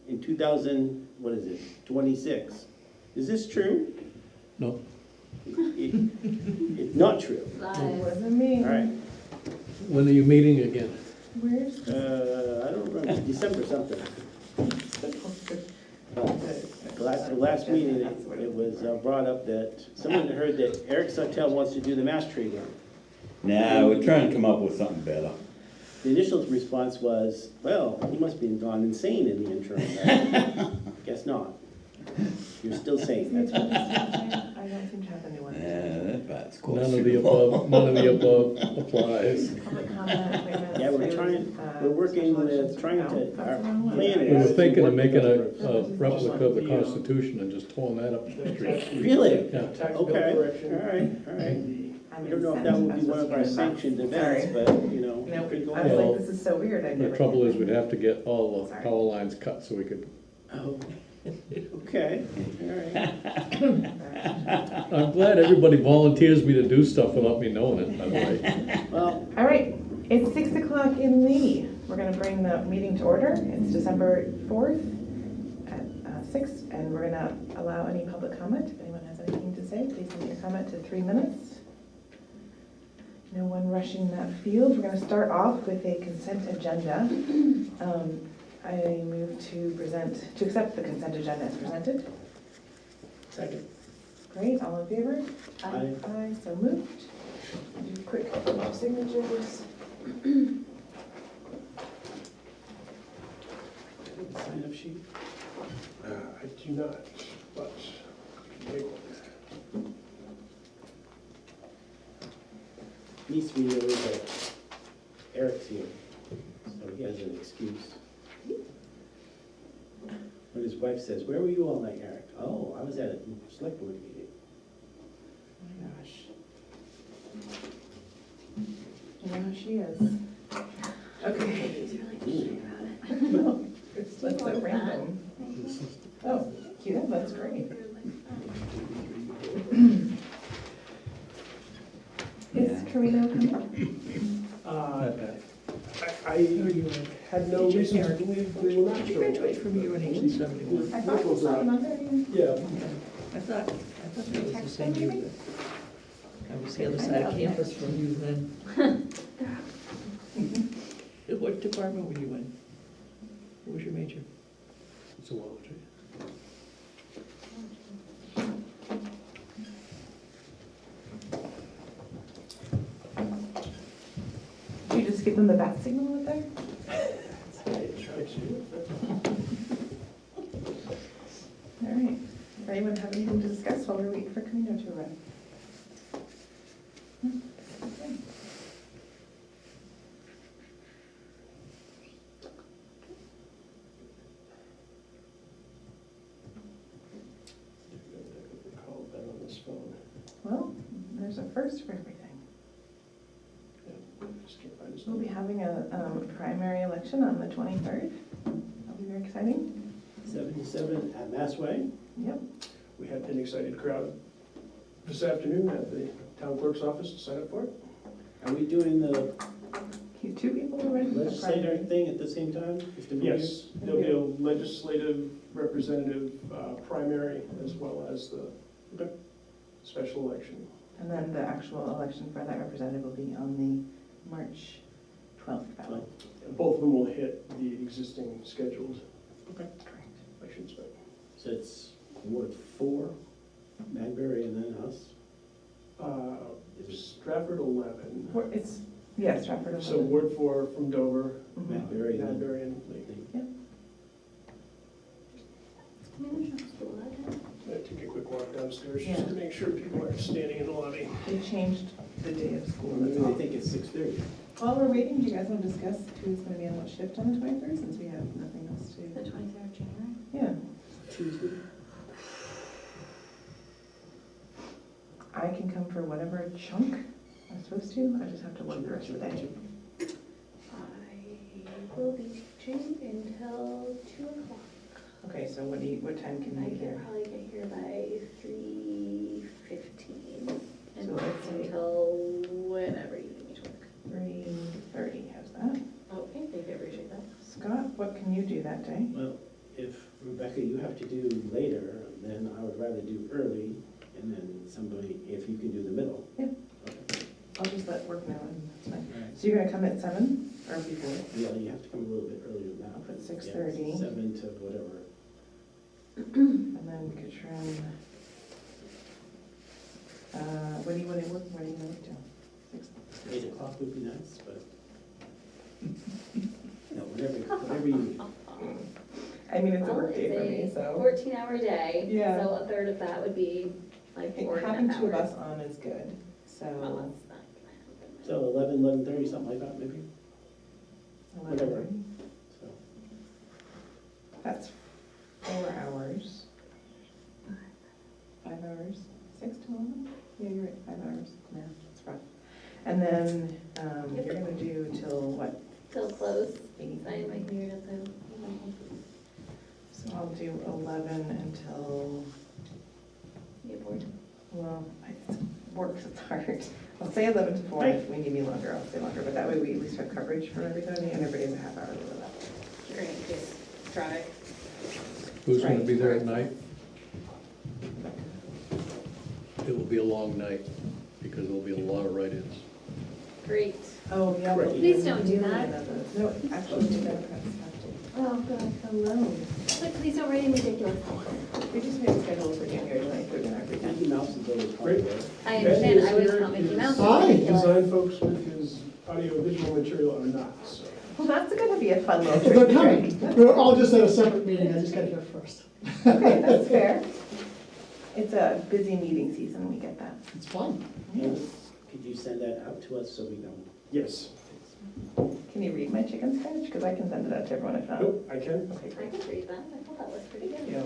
in 2000, what is it, 26. Is this true? No, It's not true. Wasn't me. All right. when are you meeting again? Where's I don't remember, December something. The last meeting, it was brought up that someone heard that Eric Sawtelle wants to do the mass trade run. Nah, we're trying to come up with something better. The initial response was, well, he must be gone insane in the interim. Guess not. You're still sane, that's what. I don't seem to have a new one. Yeah, that's cool. None of the above applies. Public comment, appointments. Yeah, we're working with, trying to, our plan is. We were thinking of to making work with a replica of the Constitution and just towing that up the street. Really? Yeah. Okay, all right. I don't know if that would be one of our sanctioned events, but, you know. No, it could go I was Well, like, this is so weird, I never. The trouble is, we'd have to get all the Sorry. power lines cut so we could, Oh, okay, all right. I'm glad everybody volunteers me to do stuff without me knowing it, by the way. Well, All right, it's 6 o'clock in Lee. We're gonna bring the meeting to order. It's December 4th at 6, and we're gonna allow any public comment. If anyone has anything to say, please limit your comment to 3 minutes. No one rushing that field. We're gonna start off with a consent agenda. I move to accept the consent agenda as presented. second. Great, all in favor? Aye. Aye, so moved. Do quick signatures. Sign up sheet? I do not, but you may want that. Needs to be noted that Eric's here, so he has an excuse. When his wife says, "Where were you all night, Eric?" "Oh, I was at a select board meeting." Oh my gosh. You know who she is. Okay. No, it's like so random. Oh, yeah, that's great. Is Karina coming? I had no reason to believe they will not Did you show. graduate from UNH 71? I thought you saw him there. Yeah, I thought that was the same year. I was the other side of campus from you then. What department were you in? What was your major? zoology. Did you just give them the bat signal up there? I tried to. All right. Does anyone have anything to discuss while we're waiting for Karina to arrive? Okay. Call Ben on this phone. Well, there's a first for everything. Yeah, just can't find his We'll number. be having a primary election on the 23rd. That'll be very exciting. 77 at Massway. Yep. We had an excited crowd this afternoon at the town clerk's office to sign up for it. Are we doing the Two people already. legislator thing at the same time? Mr. Mears? Yes, there'll be a legislative representative primary as well as the special election. And then the actual election for that representative will be on the March 12th ballot. And both of them will hit the existing scheduled Okay. elections. But So it's Ward 4, Madbury, and then us? Stratford 11. It's, yeah, Stratford. So Ward 4 from Dover, Mhm. Madbury, then Madbury, and Lee. I took a quick walk downstairs just to make sure people aren't standing in the lobby. They changed the day of school. Maybe That's they all. think it's 6:30. While we're waiting, do you guys want to discuss who's going to be on what shift on the 23rd, since we have nothing else to? The 23rd of January? Yeah, Tuesday? I can come for whatever chunk I'm supposed to. I just have to work the rest of the day. I will be teaching until 2 o'clock. Okay, so what time can I you be can there? probably get here by 3:15 and So work let's say- until whenever you need me to work. 3:30, how's that? Okay, thank you, I appreciate that. Scott, what can you do that day? Well, if Rebecca, you have to do later, then I would rather do early, and then somebody, if you can do the middle. Yeah. Okay. I'll just let work now, and that's fine. All right. So you're gonna come at 7 or before? Yeah, you have to come a little bit earlier than that. I'll put Yeah, 6:30. 7 to whatever. And then Katrin, what do you want to work, what do you want to do? 6? 8 o'clock would be nice, but. No, whatever you need. I mean, it's a Well, work day for me, it's a so. 14-hour day. Yeah. So a third of that would be I like think 4.5 hours. having 2 of us on is good, so. Well, that's not gonna happen. So 11:30, something like that, maybe? 11:30. Whatever. So, That's 4 hours. 5 hours, 6 to 11? Yeah, you're right, 5 hours. Yeah, that's rough. And then, you're gonna do till what? Till close. 8? Sign my computer doesn't. So I'll do 11 until, You're bored. well, works, it's hard. I'll say 11 to 4, if we need me longer, I'll stay longer, but that way we at least have coverage for everybody, and everybody has a half hour to live up. You're gonna get traffic. Who's gonna Right. be there at night? It will be a long night, because there'll be a lot of write-ins. Great. Oh, yeah. Right. Please don't do that. No, actually, the Democrats have to. Oh, God. Hello. But please don't write in ridiculous things. We just made a schedule for January 23rd and every time. Mickey Mouse is always probably there. I understand, I was not Mickey Mouse. Hi. Ridiculous. Design folks with his audio-visual material are not, so. Well, that's gonna be a fun little Well, they're trick. coming. Right? We're all just at a separate meeting, I just got here first. Okay, that's fair. It's a busy meeting season, we get that. It's fun. And could you send that out to us so we know? Yes. Can you read my chicken scratch? Because I can send it out to everyone if not. Nope, I can. Okay, I great. could read that, I thought that was pretty Thank good. you.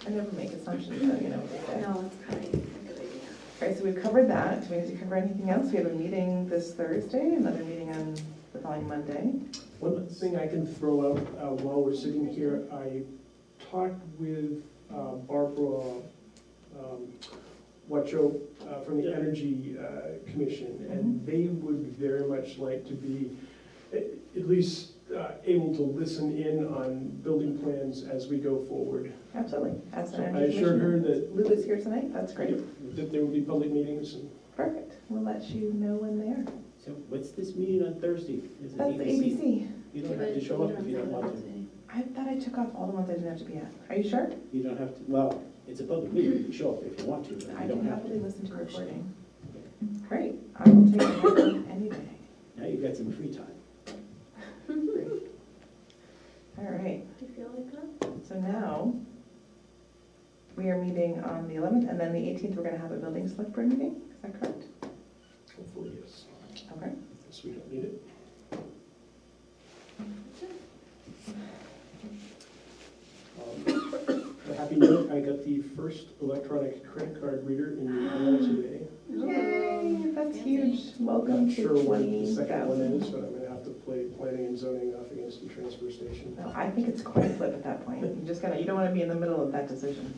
I never make assumptions, so you know what they say. No, it's probably a good idea. All right, so we've covered that. Do we need to cover anything else? We have a meeting this Thursday, another meeting on the following Monday. One thing I can throw out while we're sitting here, I talked with Barbara Wacho from the Energy Commission, and they would very much like to be at least able to listen in on building plans as we go forward. Absolutely. As an I energy assured her commissioner. that Lou is here tonight, that's great. that there would be public meetings and Perfect. We'll let you know when they are. So what's this meeting on Thursday? Is it That's the ABC. You don't have to show up if you don't want to. I thought I took off all the ones I didn't have to be at. Are you sure? You don't have to, well, it's a public meeting, you can show up if you want to, but I you can don't have happily to. listen to a recording. Great. I will take it any day. Now you've got some free time. All right. Do you feel like that? So now, we are meeting on the 11th, and then the 18th, we're gonna have a building select board meeting, is that correct? hopefully, yes. Okay. Yes, we don't need it. A happy note, I got the first electronic credit card reader in the mail today. Yay, that's Fancy. huge. Welcome Not to sure where the second one 20,000. is, but I'm gonna have to play planning and zoning off against the transfer station. No, I think it's coin flip at that point. You just gotta, you don't wanna be in the middle of that decision.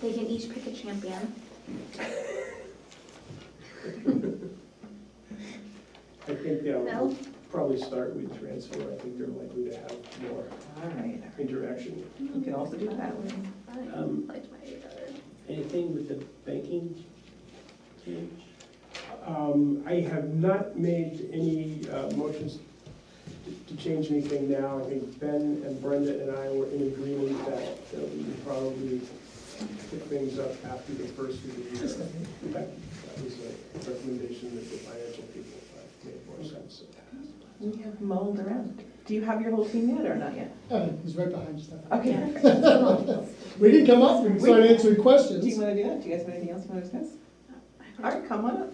They can each pick a champion. I think No? we'll probably start with transfer. I think they're likely to have more All right. interaction. You can also do that one. I liked my better. Anything with the banking change? I have not made any motions to change anything now. I think Ben and Brenda and I were in agreement that we would probably pick things up after the first of the year. That was a recommendation that the financial people made more sense. We have mulled around. Do you have your whole team yet or not yet? Evan, he's right behind you, Steph. Okay. We can come up, we can start answering Do you questions. wanna do that? Do you guys have anything else you wanna discuss? All right, come on up.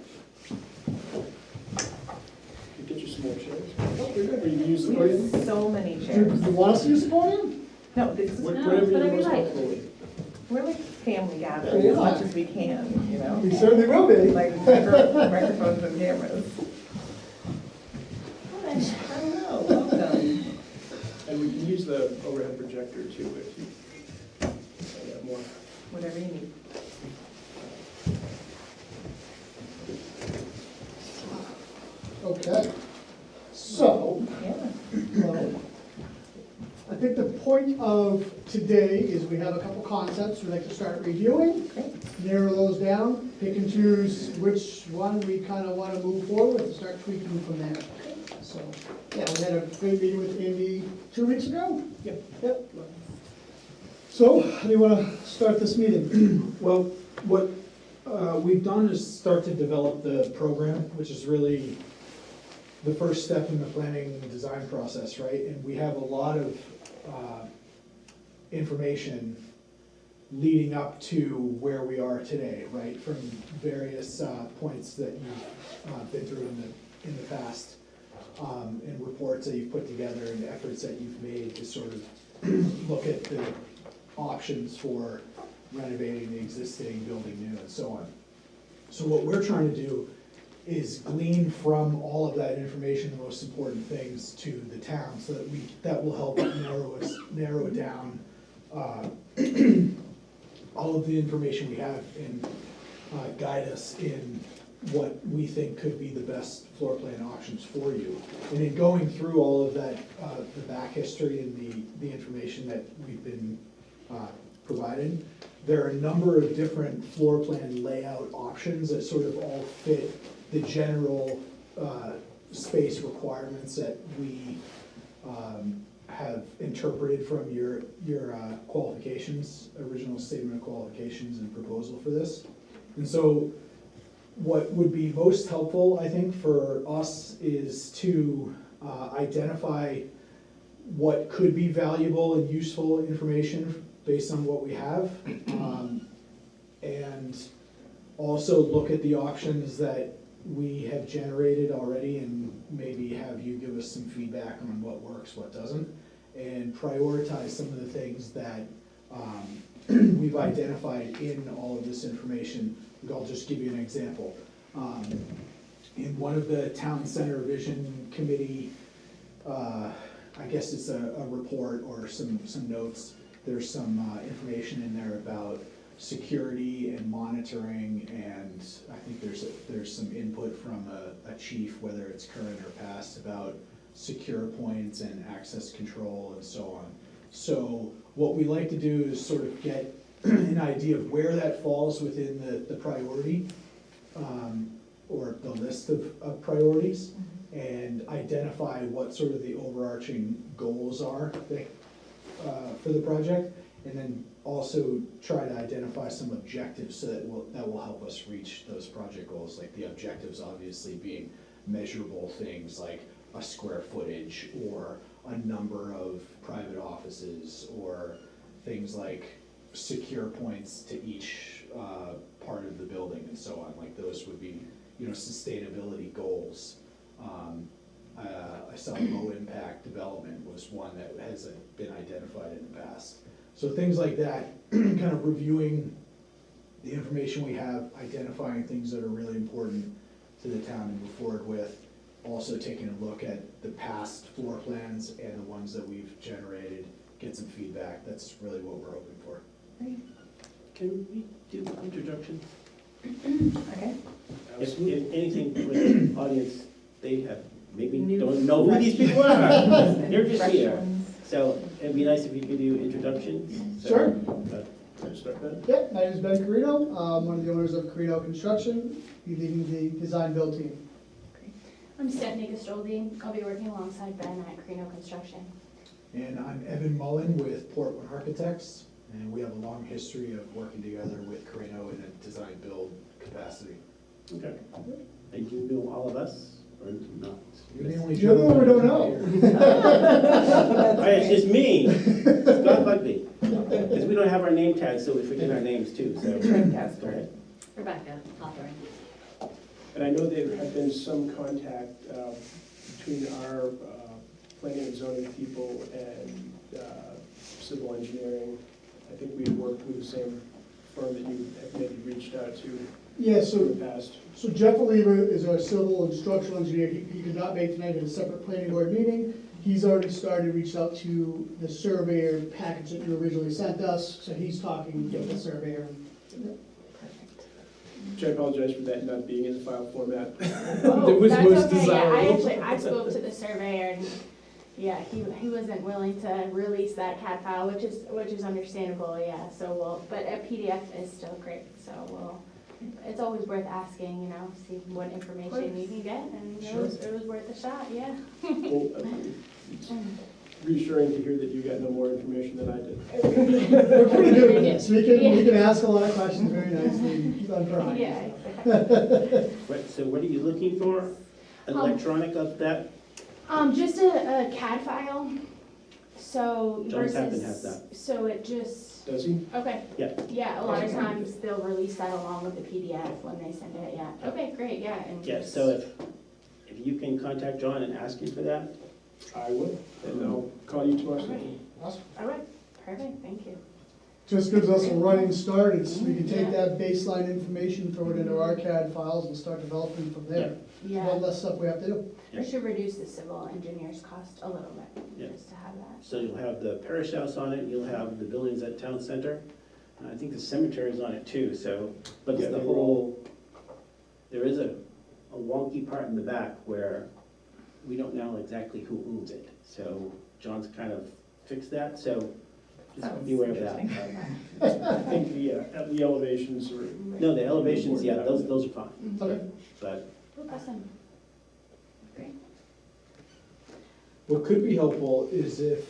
Get you some more chairs. Oh, you're good. Or you can use the We podium. have so many Do chairs. you want us to use the podium? No, this is, Whatever whatever you're you most like. comfortable with. we're like family gathering as much as we can, you know? We certainly will be. Like microphones and cameras. I don't know, welcome. And we can use the overhead projector too if you have more. Whatever you need. Okay. So, Yeah. well, I think the point of today is we have a couple concepts we'd like to start reviewing, narrow those down, pick and choose which one we kind of want to move forward and start tweaking from there. So, yeah, we had a great meeting with Andy 2 weeks ago. Yep. So, how do you want to start this meeting? Well, what we've done is start to develop the program, which is really the first step in the planning and design process, right? And we have a lot of information leading up to where we are today, right? From various points that you've been through in the past, and reports that you've put together and efforts that you've made to sort of look at the options for renovating the existing building new and so on. So what we're trying to do is glean from all of that information the most important things to the town, so that will help narrow it down, all of the information we have, and guide us in what we think could be the best floor plan options for you. And in going through all of that, the back history and the information that we've been provided, there are a number of different floor plan layout options that sort of all fit the general space requirements that we have interpreted from your qualifications, original statement of qualifications and proposal for this. And so what would be most helpful, I think, for us is to identify what could be valuable and useful information based on what we have, and also look at the options that we have generated already and maybe have you give us some feedback on what works, what doesn't, and prioritize some of the things that we've identified in all of this information. I'll just give you an example. In one of the Town Center Vision Committee, I guess it's a report or some notes, there's some information in there about security and monitoring, and I think there's some input from a chief, whether it's current or past, about secure points and access control and so on. So what we like to do is sort of get an idea of where that falls within the priority, or the list of priorities, and identify what sort of the overarching goals are for the project, and then also try to identify some objectives so that will help us reach those project goals, like the objectives obviously being measurable things like a square footage or a number of private offices, or things like secure points to each part of the building and so on. Like those would be, sustainability goals. I saw low impact development was one that has been identified in the past. So things like that, kind of reviewing the information we have, identifying things that are really important to the town to move forward with, also taking a look at the past floor plans and the ones that we've generated, get some feedback. That's really what we're hoping for. Can we do introduction? Okay. If anything for the audience, they have, maybe New don't know who these people are. They're just Fresh here. ones. So it'd be nice if you could do introductions. So, Sure. Can I start that? Yeah, my name is Ben Carino, one of the owners of Carino Construction, be leading the design build team. I'm Stephanie Gastoldi. I'll be working alongside Ben at Carino Construction. And I'm Evan Mullen with Portland Architects, and we have a long history of working together with Carino in a design build capacity. Okay. And you know all of us, or not? You're the only You're the one we don't gentleman know. All right, it's just me, Scott Bugbee. Because we don't have our name tags, so we forget our names too, so. Dreamcast, Go ahead. Rebecca Hawthorne. And I know there had been some contact between our planning and zoning people and civil engineering. I think we had worked with the same firm that you had maybe reached out to Yeah, in the past. So Jeff Oliva is our civil and structural engineer. He could not make tonight at a separate planning board meeting. He's already started, reached out to the surveyor package that you originally sent us, so he's talking with the surveyor. Which I apologize for that not being in the file format. Oh, That was that's most okay. desirable. Yeah, I spoke to the surveyor, and Yeah, he wasn't willing to release that CAD file, which is understandable, yeah, so but a PDF is still great, so it's always worth asking, you know, see what information you can get, and it was worth a shot, yeah. Well, it's reassuring to hear that you got no more information than I did. We're pretty good at this. We can ask a lot of questions very nicely and keep on trying. Yeah, exactly. Right, so what are you looking for? Electronic of that? Just a CAD file, so John's happen versus, has that. so it just, Does he? okay. Yeah. Yeah, a lot of times they'll release that along with the PDF when they send it, yeah. Okay, great, yeah, and Yeah, just- so if you can contact John and ask him for that, I will, and I'll call you tomorrow. Awesome. All right, perfect, thank you. Just gives us a running start. We can take that baseline information, throw it into our CAD files and start developing from there. One Yeah, less stuff we have to do. Yeah. we should reduce the civil engineer's cost a little Yeah. bit, just to have that. so you'll have the parish house on it, you'll have the buildings at town center. I think the cemetery's on it too, so, but it's Yeah, the they were whole, there is a wonky part in the back where we don't know exactly who owns it. So John's kind of fixed that, so just be aware of that. I think the elevations are. No, the elevations, yeah, those are fine, Okay. but Awesome. Great. What could be helpful is if,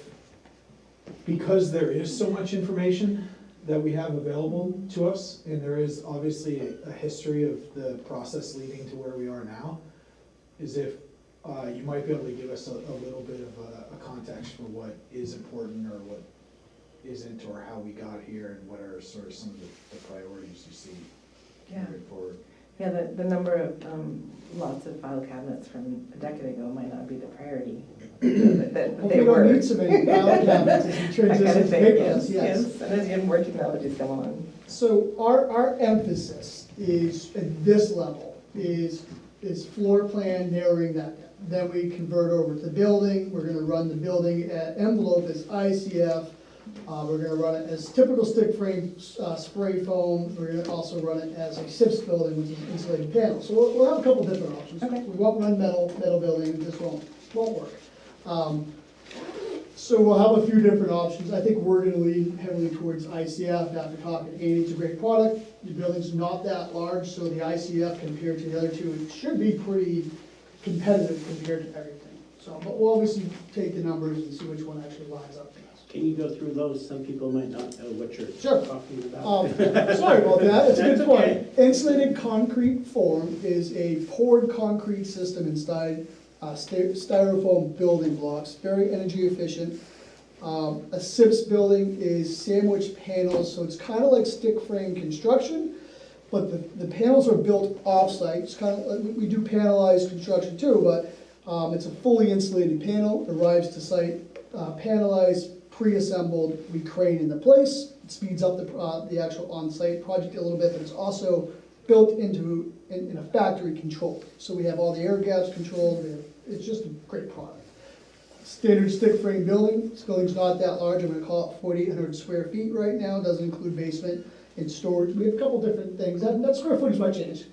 because there is so much information that we have available to us, and there is obviously a history of the process leading to where we are now, is if you might be able to give us a little bit of a context for what is important or what isn't, or how we got here, and what are sort of some of the priorities you see Yeah. moving forward. Yeah, the number of lots of file cabinets from a decade ago might not be the priority. But they Hopefully we were. don't need so many file cabinets as we That kind transition of to thing, big yes, ones, yes. And as you have more technologies come on. So our emphasis is, at this level, is floor plan narrowing that down. Then we convert over to building, we're gonna run the building at envelope as ICF. We're gonna run it as typical stick frame spray foam. We're gonna also run it as a SIPS building, which is insulated panel. So we'll have a couple different options. Okay. We won't run metal building, this won't work. So we'll have a few different options. I think we're gonna lean heavily towards ICF after talking to Andy. It's a great product. The building's not that large, so the ICF compared to the other two, it should be pretty competitive compared to everything. So, but we'll obviously take the numbers and see which one actually lines up the best. can you go through those? Some people might not know what you're Sure. talking about. Sorry about that, it's a That's good okay. point. Insulated concrete form is a poured concrete system inside styrofoam building blocks, very energy efficient. A SIPS building is sandwich panels, so it's kind of like stick frame construction, but the panels are built off-site. It's kind of, we do panelized construction too, but it's a fully insulated panel, arrives to site, panelized, pre-assembled, we crane into place. It speeds up the actual on-site project a little bit, but it's also built into in a factory control. So we have all the air gaps controlled. It's just a great product. Standard stick frame building. This building's not that large. I'm going to call it 4,800 square feet right now. Doesn't include basement and storage. We have a couple different things. That square footage might change.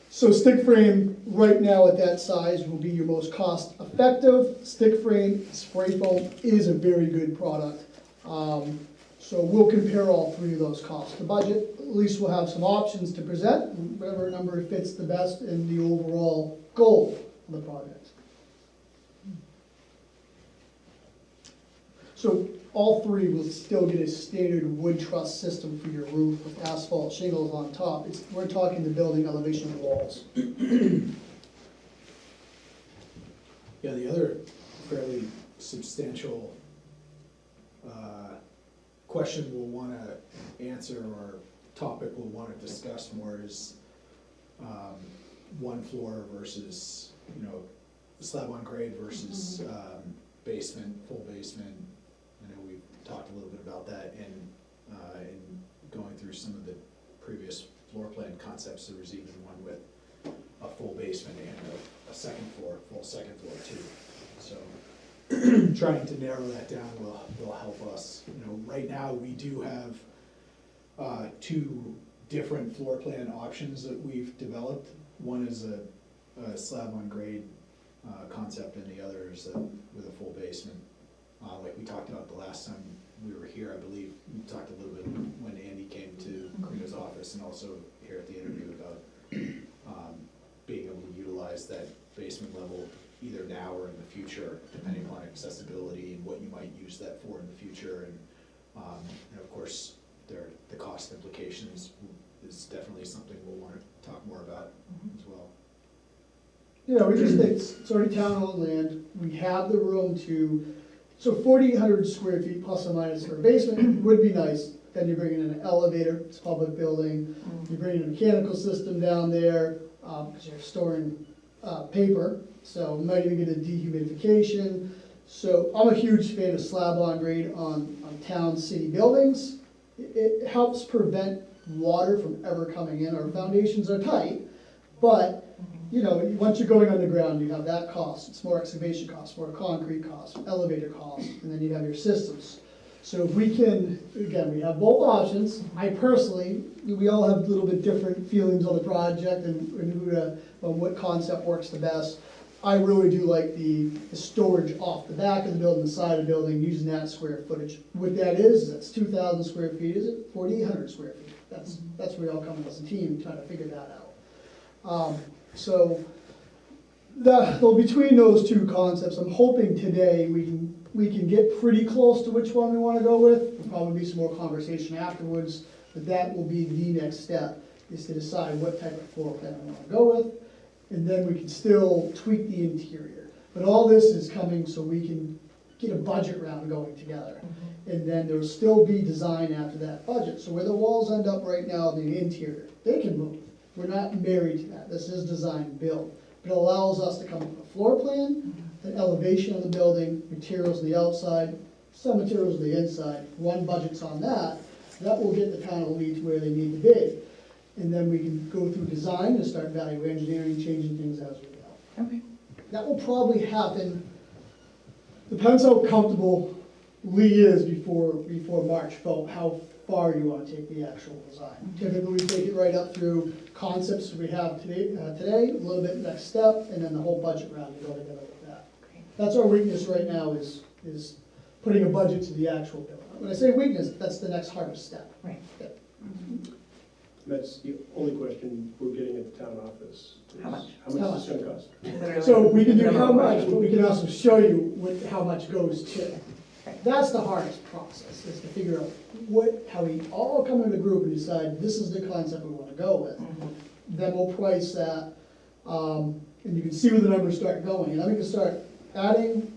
So stick frame right now at that size will be your most cost effective. Stick frame spray foam is a very good product. So we'll compare all three of those costs. The budget, at least we'll have some options to present, whatever number fits the best in the overall goal of the project. So all three will still get a standard wood truss system for your roof with asphalt shingles on top. We're talking the building elevation walls. Yeah, the other fairly substantial question we'll want to answer, or topic we'll want to discuss more, is one floor versus, slab on grade versus basement, full basement. I know we've talked a little bit about that in going through some of the previous floor plan concepts. There was even one with a full basement and a second floor, full second floor too. So trying to narrow that down will help us. Right now we do have two different floor plan options that we've developed. One is a slab on grade concept, and the other is with a full basement. Like we talked about the last time we were here, I believe, we talked a little bit when Andy came to Karina's office, and also here at the interview about being able to utilize that basement level either now or in the future, depending upon accessibility and what you might use that for in the future. And of course, the cost implications is definitely something we'll want to talk more about as well. You know, we just think it's already town-owned land, we have the room to, so 4,800 square feet plus or minus for a basement would be nice. Then you're bringing in an elevator, it's a public building, you're bringing a mechanical system down there, because you're storing paper, so you might even get a dehumidification. So I'm a huge fan of slab-on grade on town city buildings. It helps prevent water from ever coming in. Our foundations are tight, but you know, once you're going underground, you have that cost. It's more excavation costs, more concrete costs, elevator costs, and then you have your systems. So if we can, again, we have both options. I personally, we all have a little bit different feelings on the project and on what concept works the best. I really do like the storage off the back of the building, the side of the building, using that square footage. What that is that's 2,000 square feet, is it 4,800 square feet? That's where we all come as a team trying to figure that out. So between those two concepts, I'm hoping today we can get pretty close to which one we want to go with. There'll probably be some more conversation afterwards, but that will be the next step, is to decide what type of floor plan we want to go with. And then we can still tweak the interior. But all this is coming so we can get a budget round going together. And then there'll still be design after that budget. So where the walls end up right now, the interior, they can move. We're not married to that. This is design and build. But it allows us to come up with a floor plan, an elevation of the building, materials on the outside, some materials on the inside. One budget's on that. That will get the town of Lee to where they need to be. And then we can go through design and start value engineering, changing things as we go. Okay. That will probably happen, depends how comfortable Lee is before March, about how far you want to take the actual design. Typically, we take it right up through concepts we have today, a little bit next step, and then the whole budget round to go together with that. Great. That's our weakness right now, is putting a budget to the actual build. When I say weakness, that's the next hardest step. Right. Yeah. That's the only question we're getting at the town office. is How much? How much is this gonna cost? Literally. So we can do how much, but we can also show you how much goes to. Right. That's the hardest process, is to figure out how we all come in a group and decide, this is the concept we want to go with. Then we'll price that, and you can see where the numbers start going. And then we can start adding,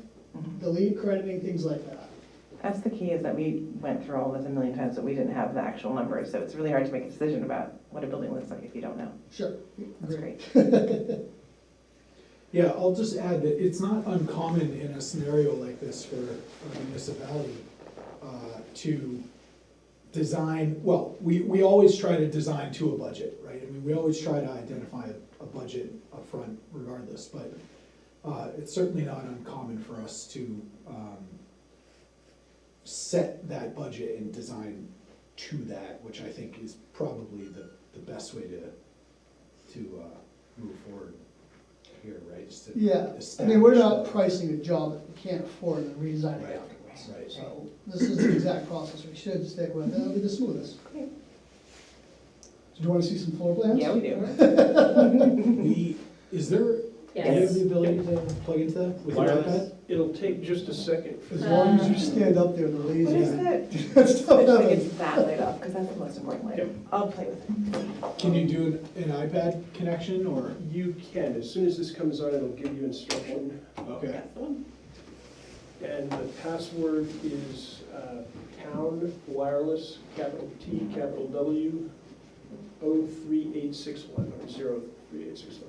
delete, crediting, things like that. That's the key, is that we went through all this a million times, but we didn't have the actual numbers. So it's really hard to make a decision about what a building looks like if you don't know. Sure. That's great. Yeah, I'll just add that it's not uncommon in a scenario like this for a municipality to design, well, we always try to design to a budget, right? I mean, we always try to identify a budget upfront regardless, but it's certainly not uncommon for us to set that budget and design to that, which I think is probably the best way to move forward here, right? Is to Yeah, I mean, we're not establish the- pricing a job that we can't afford and redesign it Right, afterwards. right. So this is the exact process we should stick with, and it'll be the smoothest. Great. Do you want to see some floor plans? Yeah, we do. Is there, do you have the ability to plug into that with your Wireless? iPad? It'll take just a second. As long as you stand up there, the lazy. What is it? That's tough, It's like that it's is. that light up, because that's the most important light. Yep. I'll play with it. Can you do an iPad connection or? You can, as soon as this comes on, it'll give you instruction. Okay. That's the one. And the password is town wireless, capital T, capital W, 03861, or 03861.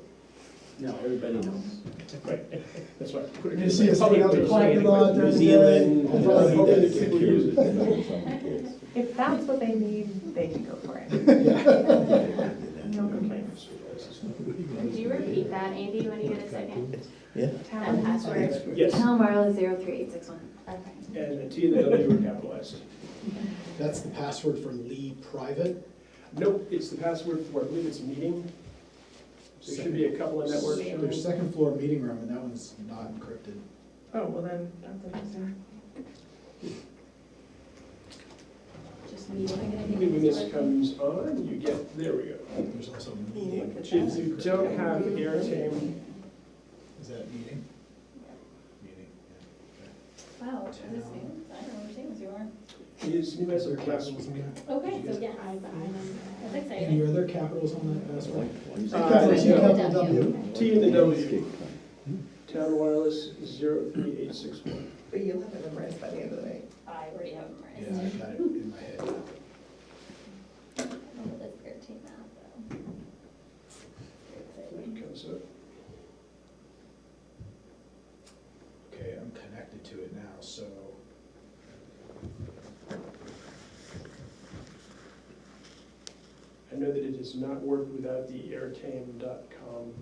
No, everybody knows. Right, that's right. Put it You in see us public out the place. parking lot New during the Zealand, day. I hope that the people use it. If that's what they need, they can go for it. No complaints. Could you repeat that, Andy, when you get a second? Yeah. That Town. password. Yes, Town wireless 03861. Okay. and the T and the W are capitalized. That's the password for Lee Private? Nope, it's the password for, I believe it's a meeting. There should be a couple of networks. There's second floor meeting room, and that one's not encrypted. Oh, well then, that's interesting. Just meeting. Maybe when this comes on, you get, there we go. There's also meeting. If you don't have airtime, Is that meeting? Meeting, Wow, is this new? I don't know which things you are. is new as yeah. a class. Okay, so yeah, that's Any exciting. other capitals on that password? Capital T, capital W. T and the W. Town wireless 03861. But you'll have it memorized by the end of the night. I already have it Yeah, memorized. I got it in my head. I don't know this weird team now, though. When it comes up. Okay, I'm connected to it now, so. I know that it does not work without the airtame.com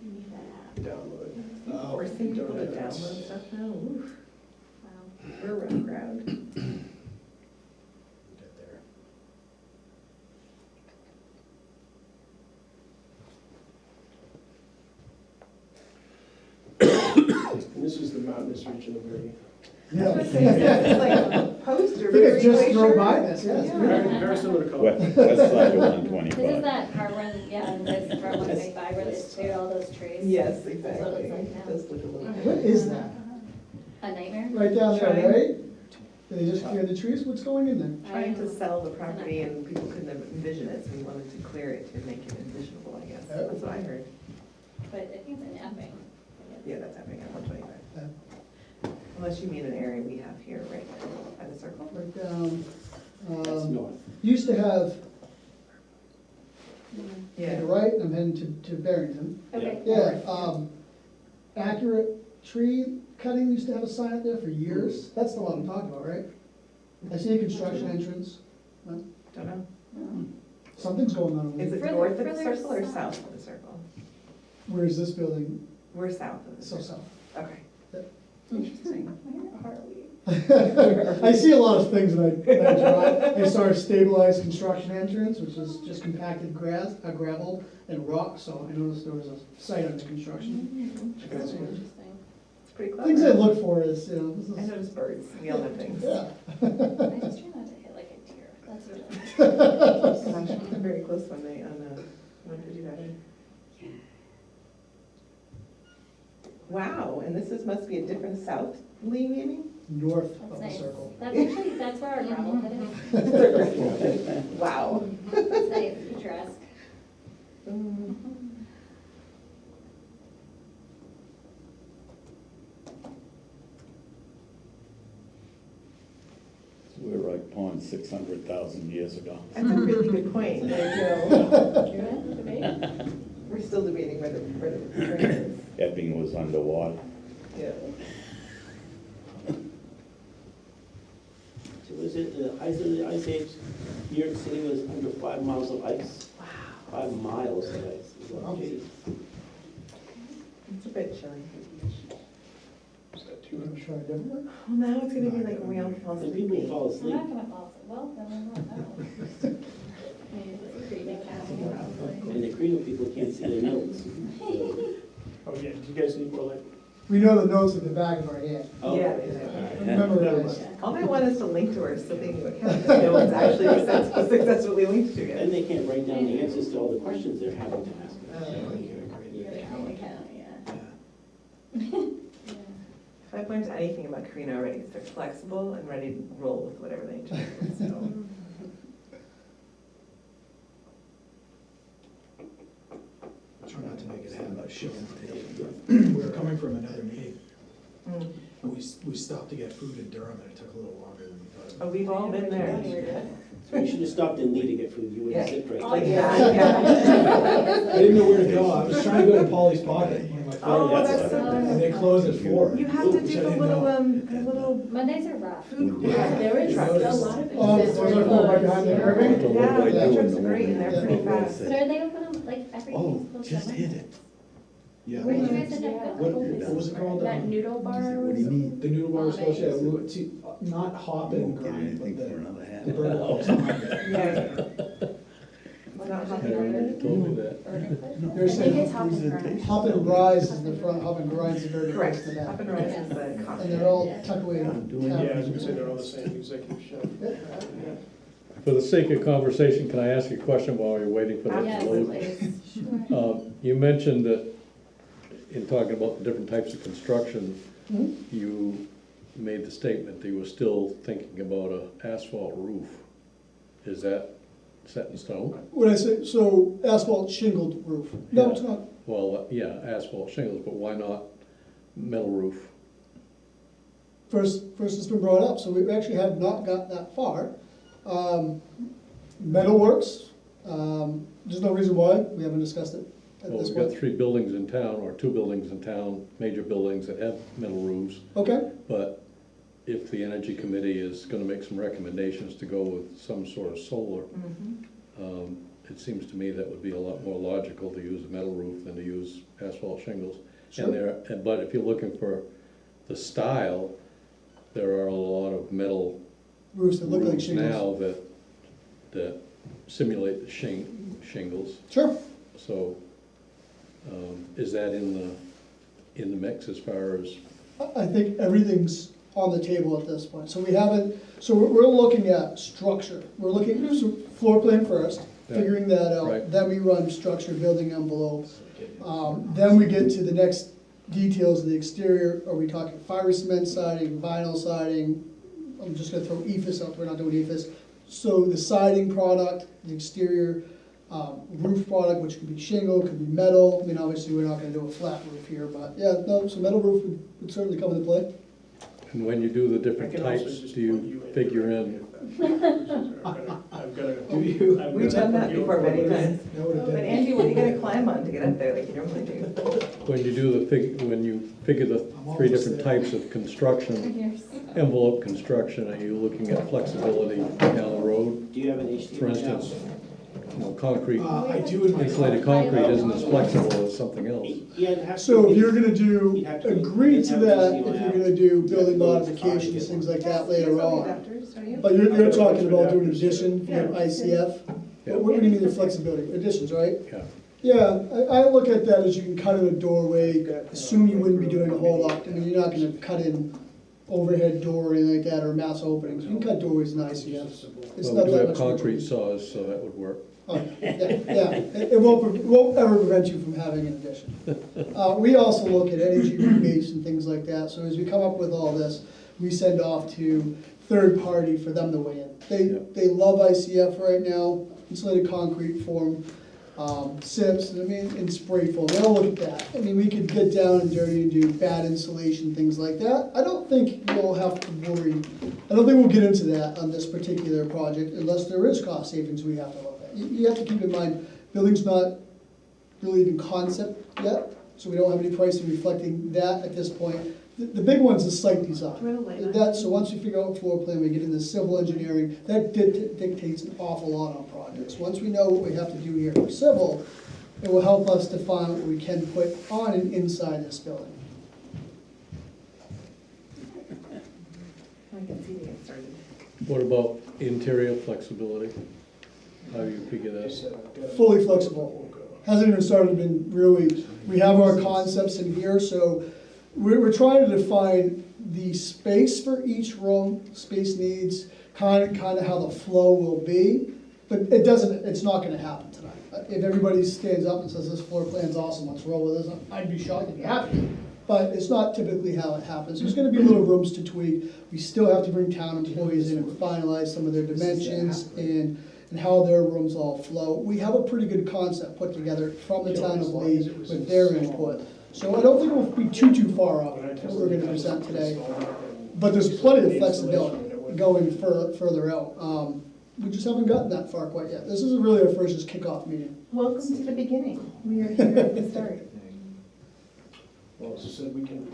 You need that app. download. Oh, We're seeing people don't that have download it. stuff now, oof, Wow. we're a rough crowd. Get there. And this is the mountainous region of Verdi. Yeah. It's like a poster. I think very I just drove glacier. by this, yes. Yeah. Very similar to Colorado. West side of one This is twenty-five. that car run, yeah, this car 125 where they cleared all those trees. Yes, That's what exactly. it looks like now. It does look a little. What is that? A nightmare? Right down Trying- there, right? Did they just clear the trees? What's going in there? Trying to sell the property and people couldn't envision it, so we wanted to clear it to make it envisionable, I guess. Oh. That's what I heard. But I think it's a napping. Yeah, that's happening at 125. Unless you mean an area we have here, right, at the circle. Right down, That's north. used to have, Yeah. to the right, I'm heading to Barrington. Okay. Yeah, Accurate Tree Cutting used to have a sign up there for years. That's the one I'm talking about, right? I see a construction entrance. Don't know. Something's going on over Is there. it Further- north of the further circle or south. south of the circle? Where is this building? We're south of the So circle. south. Okay. Interesting. Where are we? I see a lot of things when I drive. I saw a stabilized construction entrance, which is just compacted gravel and rock, so I noticed there was a site under construction. That's Interesting. interesting. It's pretty Things I clever. look for is, you know, I this is, noticed birds. We all have things. yeah. I just try not to hit like a deer. That's usually. Gosh, I'm very close when they, when they do that. Wow, and this must be a different south Lee maybe? North That's of the nice. circle. That's actually, that's where our gravel pit is. Wow. It's nice, picturesque. Mm. We're right pond 600,000 years ago. That's a really good point. There you go. We're still debating where the train is. Epping was underwater. Yeah. So was it the height of the ice age? New York City was under 5 miles of ice. Wow. 5 miles of ice. Wow. Jeez. It's a bit chilly. Is that too You wanna much? try a different one? Well, now it's gonna be like real fall And people sleepy. fall I'm asleep. not gonna fall asleep. Well, then we won't know. Maybe it's breathing out. And the Creole people can't see their notes. So- Oh, yeah, do you guys need more light? We know the notes at the back of our head. Oh, Yeah. Memorize. All they want is to link to our silly new account that no one's actually successfully linked to Then yet. they can't write down the answers to all the questions they're having to ask. Your account, yeah. If I've learned anything about Karina already, it's they're flexible and ready to roll with whatever they do, so. Try not to make it happen, but shit. We were coming from another meeting, Mm. and we stopped to get food in Durham, and it took a little longer than we thought. Oh, we've all been there. So you should have stopped in Lee to get food. You would have Yeah. sit right Oh, there. Yeah. I didn't know where to go, I was trying to go to Polly's Pocket, one of my Oh, favorites, that's so and they good. closed at 4. You have to which I do the didn't little, know. the little Mondays are rough. food. Yeah. There is I a noticed. lot of Oh, places. those are cool, right behind the Irving? Yeah, Yeah. the trucks are great and they're pretty fast. But are they open, like, every Oh, close just to hit it. Yeah. Where did you guys end up What, going? what was it called? That noodle bar What do you mean? The noodle bar was close, yeah, Nice. we went to, not hop and Won't get grind, anything but for another half. the burger was on. Yeah. Not Hop I and already Grind? told me that. They're I think saying it's Hop and Grind. Hop and Rise is the front, Hop and Grind is the very close Correct, to Hop that. and Rise is the And coffee. they're all tucked away in Yeah, I was cabins. gonna say they're all the same executive chef. For the sake of conversation, can I ask you a question while you're waiting for that Yes, to load? please. You mentioned that in talking about the different types of construction, Mhm. you made the statement that you were still thinking about a asphalt roof. Is that set in stone? When I say, so asphalt shingled roof, no, it's not. Well, yeah, asphalt shingles, but why not metal roof? First it's been brought up, so we actually have not got that far. Metal works, there's no reason why, we haven't discussed it at Well, this we've got point. 3 buildings in town, or 2 buildings in town, major buildings that have metal roofs, Okay, but if the energy committee is gonna make some recommendations to go with some sort of solar, it seems to me that would be a lot more logical to use a metal roof than to use asphalt shingles. Sure. But if you're looking for the style, there are a lot of metal roofs that look like roofs shingles. now that simulate the shingles. Sure, So, is that in the mix as far as, I think everything's on the table at this point. So we haven't, so we're looking at structure. We're looking, so floor plan first, Yeah. figuring that out. Right. Then we run structure, building envelope. Then we get to the next details of the exterior. Are we talking fiber cement siding, vinyl siding? I'm just gonna throw EFIS out, we're not doing EFIS. So the siding product, the exterior roof product, which could be shingle, could be metal. I mean, obviously, we're not gonna do a flat roof here, but yeah, no, so metal roof would certainly come into play. and when you do the I different can also types, just do put you in figure directly in, if that- I've got a. Do you? We've done that before many times. That would have But been. Andy, what are you gonna climb on to get up there like you normally do? when you do when you figure the I'm 3 almost different there. types of construction, envelope construction, are you looking at flexibility down the road? Do you have an HDMI? For instance, concrete, I do in my. insulated concrete isn't as flexible as something else. Yeah, it'd have to So if be- you're gonna do, You'd have to- agree you'd to have to that, see if what you're happens. gonna do building Yeah, modifications, things like that later You're on. adapters, don't you? But you're talking about doing addition, Yeah. ICF? Yeah. What do you mean the flexibility, additions, right? Yeah, Yeah, I look at that as you can cut in a doorway, assume you wouldn't be doing a whole lot, I mean, you're not gonna cut in overhead door or anything like that, or mass openings, you can cut doorways in ICF. It's well, not we do that have much. concrete saws, so that would work. Oh, yeah, it won't ever prevent you from having an addition. We also look at energy rebates and things like that, so as we come up with all this, we send off to third party for them to weigh in. Yeah. They love ICF right now, insulated concrete form, SIPs, I mean, and spray foam, they'll look at that. I mean, we could get down and dirty and do bad insulation, things like that. I don't think we'll have to worry, I don't think we'll get into that on this particular project unless there is cost savings we have to look at. You have to keep in mind, building's not really even concept yet, so we don't have any pricing reflecting that at this point. The big one's the site design. Do you want a light on? That, so once we figure out floor plan, we get into civil engineering, that dictates an awful lot on projects. Once we know what we have to do here for civil, it will help us define what we can put on and inside this building. I can see they get started. What about interior flexibility? How do you figure that? Fully flexible. Hasn't even started, been really, we have our concepts in here, so we're trying to define the space for each room, space needs, kind of how the flow will be, but it's not gonna happen tonight. If everybody stands up and says, this floor plan's awesome, let's roll with this, I'd be shocked and be happy. But it's not typically how it happens. There's gonna be little rooms to tweak. We still have to bring town employees in and finalize some of their dimensions and how their rooms all flow. We have a pretty good concept put together from the town of Lee with their input. So I don't think we'll be too far off what we're gonna present today. But there's plenty of flexibility going further out. We just haven't gotten that far quite yet. This is really our first just kickoff meeting. Welcome to the beginning. We are here at the start. Well, as I said, we can.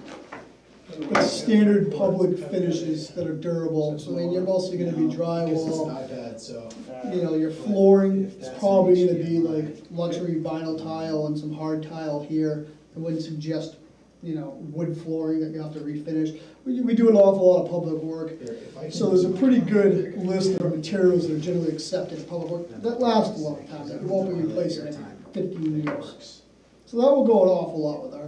It's standard public finishes that are durable. So I mean, you're mostly gonna be I guess it's drywall. not bad, so. You know, your flooring is probably gonna be like luxury vinyl tile and some hard tile here. I wouldn't suggest, wood flooring that you have to refinish. we do an awful lot of public work. Here, if I can- So there's a pretty good list of materials that are generally accepted in public work, that last a long time, it won't be replaced in 15 years. So that will go an awful lot with our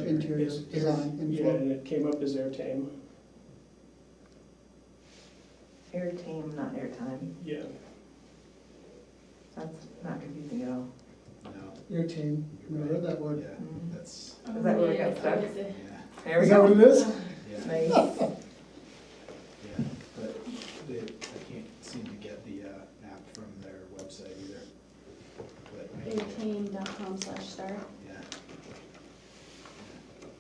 interior It's design and Yeah, flow. and it came up as airtame. Airtame, not airtime. Yeah. That's not confusing at all. No, Your team, never heard that word. yeah, Mhm. that's, Is that where we got stuck? What is it? yeah, There we Is that what go. it is? yeah, Nice. yeah, but they, I can't seem to get the app from their website either. But, Airtame.com/start. yeah.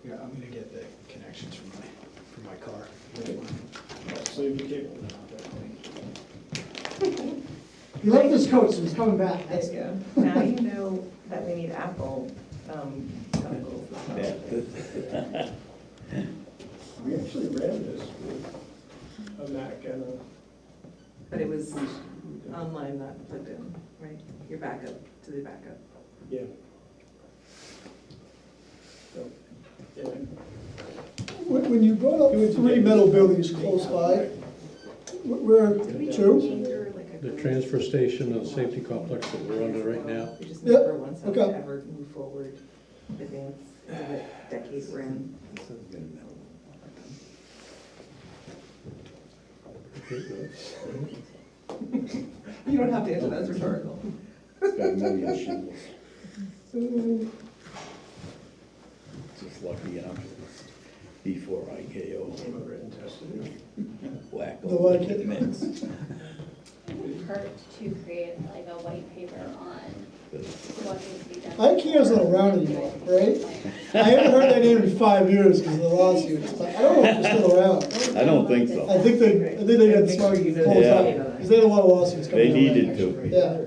Yeah, I'm gonna get the connections from my car. So you became. He left his coat, so he's coming back. There you go. Now you know that we need Apple, dongles. We actually ran this with a Mac and a. But it was online, not plugged in, right? Your backup to the backup. Yeah. So, yeah. When you brought up 3 metal buildings close by, where, Did we 2? change or like a? The transfer station and safety complex that we're under right now, We just Yeah, never once have okay. ever move forward, advance into the decade we're in. You don't have to answer, that's rhetorical. Got a million shingles. Just lucky enough, before IKO, Came over and tested it. whack The over what? the mix. It would hurt to create like a white paper on what needs to be done. IKEA's not around anymore, right? I haven't heard that name in 5 years because of the lawsuits. But I don't know if they're still around. I don't think I so. think they got smart and pulled Yeah. up, because they had a lot of lawsuits coming They out. needed to. Yeah,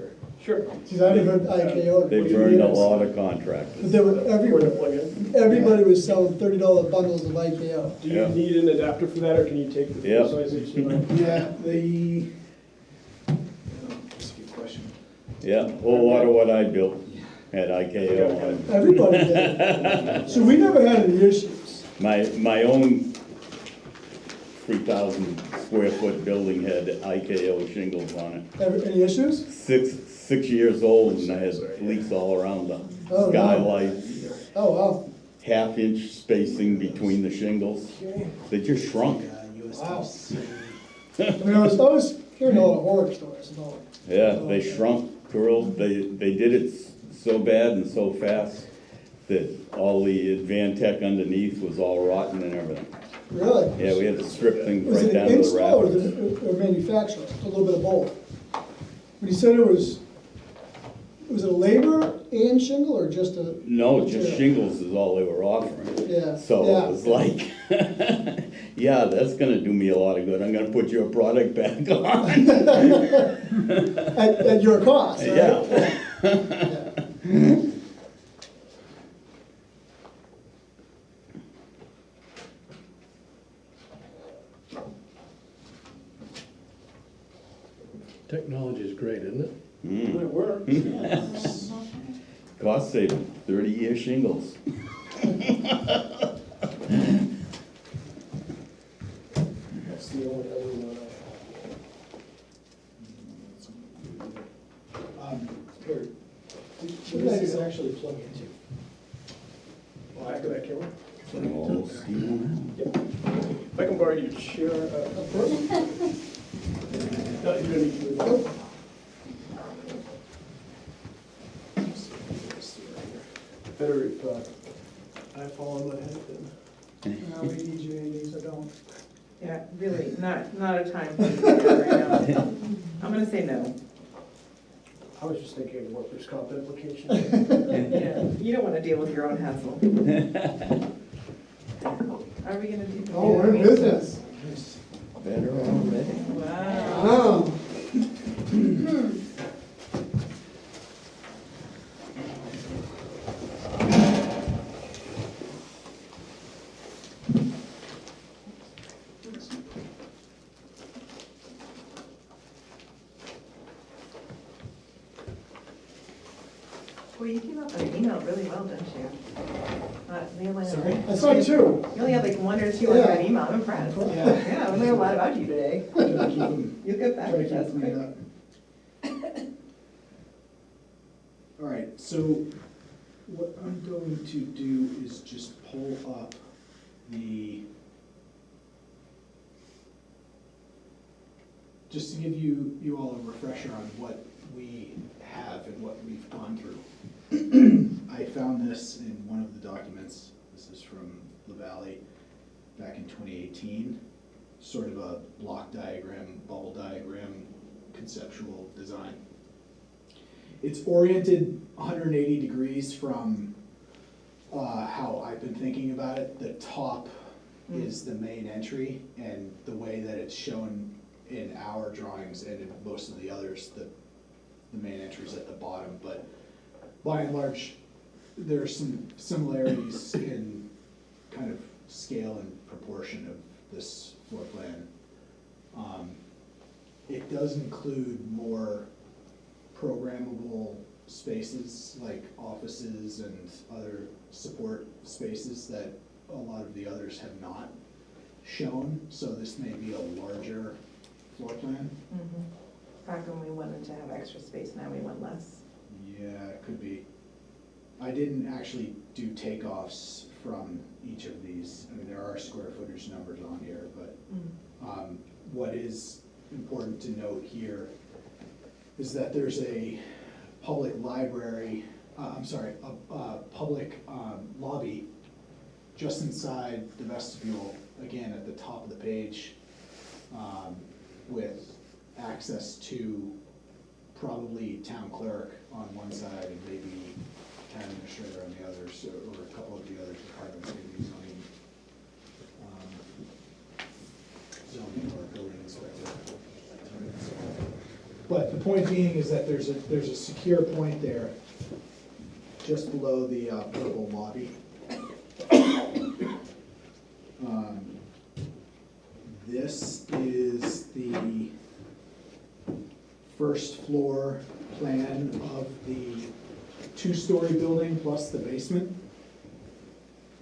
Sure. because I haven't heard IKO. They in 2 burned a years. lot of But contractors. they were Where to everywhere. plug in. Everybody was selling $30 bundles of IKO. Do Yeah. you need an adapter for that, or can you take the Yeah. full size HDMI? Yeah, that's a good question. Yeah, whole lot of what I built had IKO on it. Everybody did. So we never had any issues. My own 3,000 square foot building had IKO shingles on it. Any issues? 6 years old, and I had leaks all around the Oh, no. skylights, Oh, wow. half-inch spacing between the shingles. They just shrunk. USDC. I mean, I was hearing a lot of horror stories about it. Yeah, they shrunk, curled, they did it so bad and so fast that all the Advantech underneath was all rotten and everything. Really? Yeah, we had to strip things Was right it down an to the install or rapids. a manufacturer? A little bit of both. When you said it was it a labor and shingle or just a? No, just material? shingles is all they were offering. Yeah. So yeah. it was like, yeah, that's gonna do me a lot of good, I'm gonna put your product back on. At your cost, right? Yeah. Yeah. technology is great, isn't it? Mm. It works. Cost saving, 30-year shingles. That's the only other one Here, what does this actually plug into? I have. Back of that camera. Oh, Steve. If I can borrow your chair, no, you don't need to move it. Better if I fall on my head then. No, we need you in these, I don't. Yeah, really, not a time for you to do that right now. I'm gonna say no. I was just thinking of workers' comp implications. Yeah, you don't wanna deal with your own hassle. Are we gonna do? Oh, we're in business. Better already. Wow. Oh. Well, you came up with an email really well, didn't you? We only have Sorry? like- I saw two. You only had like one or two on that Yeah. email, I'm impressed. Yeah. Yeah, we learned a lot about you today. Try to keep them, You'll get back try to to keep us them quick. up. All right, so what I'm going to do is just pull up just to give you all a refresher on what we have and what we've gone through. I found this in one of the documents. This is from La Valley back in 2018. Sort of a block diagram, bubble diagram, conceptual design. It's oriented 180 degrees from how I've been thinking about it. The top is the main entry, and the way that it's shown in our drawings and in most of the others, the main entry is at the bottom. But by and large, there are some similarities in kind of scale and proportion of this floor plan. It does include more programmable spaces like offices and other support spaces that a lot of the others have not shown, so this may be a larger floor plan. Back when we wanted to have extra space, now we want less. Yeah, it could be. I didn't actually do takeoffs from each of these. I mean, there are square footage numbers on here, but what is important to note here is that there's a public library, a public lobby just inside the vestibule, again, at the top of the page, with access to probably town clerk on one side and maybe town administrator on the others, or a couple of the other departments, maybe zoning or building inspector. But the point being is that there's a secure point there, just below the purple lobby. This is the first floor plan of the two-story building plus the basement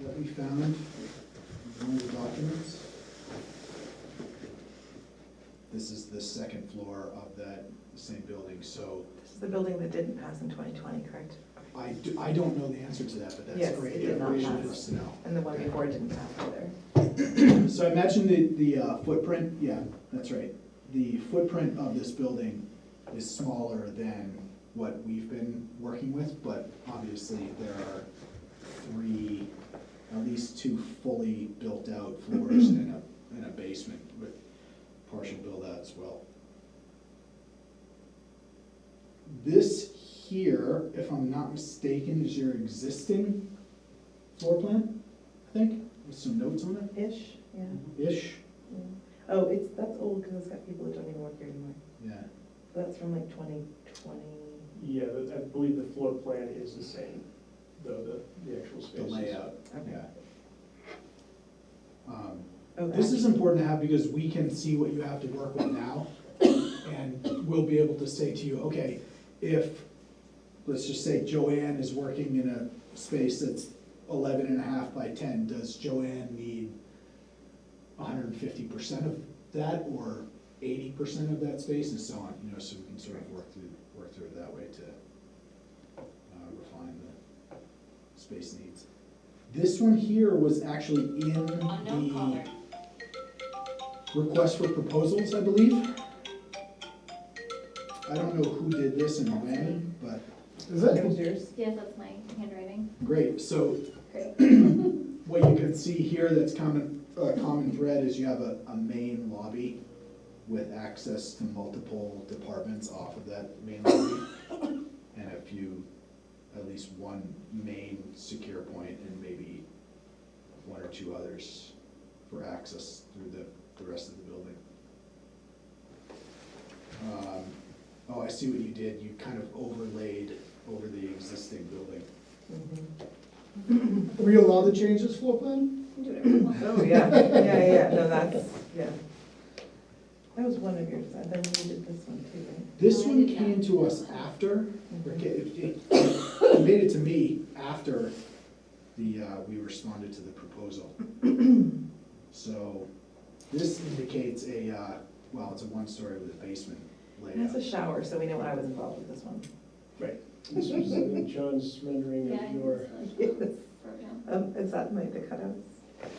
that we found in one of the documents. This is the second floor of that same building, so This is the building that didn't pass in 2020, correct? I don't know the answer to that, but Yes, that's great it did not information pass. for us to know. And the one before didn't pass either. So I imagine the footprint, yeah, that's right. The footprint of this building is smaller than what we've been working with, but obviously there are at least two fully built-out floors and a basement with partial build-out as well. This here, if I'm not mistaken, is your existing floor plan, I think, with some notes on Ish, yeah. it, ish, Yeah. Oh, that's old because it's got people that don't even work here anymore. yeah. That's from like 2020. Yeah, I believe the floor plan is the same, though the actual The spaces. layout, Okay. yeah. Oh, This is important to have because we can see what you have to work with now, and we'll be able to say to you, okay, if, let's just say Joanne is working in a space that's 11.5 by 10, does Joanne need 150% of that, or 80% of that space, and so on, you know, so we can sort of work through it that way to refine the space needs. This one here was actually in the request for proposals, I believe. I don't know who did this and when, but Is That it? was yours? Yes, that's my handwriting. great. So Great. what you can see here that's common thread is you have a main lobby with access to multiple departments off of that main lobby, and at least one main secure point and maybe one or two others for access through the rest of the building. Oh, I see what you did. You kind of overlaid over the existing building. Mm-hmm. Are we allowed to change this floor plan? Do whatever you want. Oh, yeah, yeah, no, that's, yeah. That was one of yours, and then you did this one too, right? This Oh, I one did came that. to us after, it made it to me after we responded to the proposal. So this indicates well, it's a one-story with a basement And it's layout. a shower, so we know I was involved with this one. This was John's rendering Yeah, of your. it's broken. Is that like the cutouts?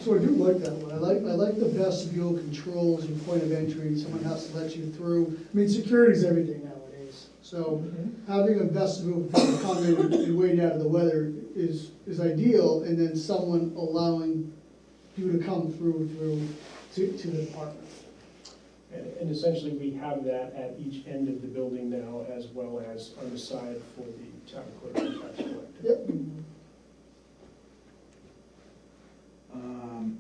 So I do like that one. I like the vestibule controls and point of entry. Someone has to let you through. I mean, security's everything nowadays. So having a vestibule for people to come in and wait out of the weather is ideal, and then someone allowing you to come through to the apartment. And essentially, we have that at each end of the building now, as well as on the side for the town clerk and tax collector. Yep.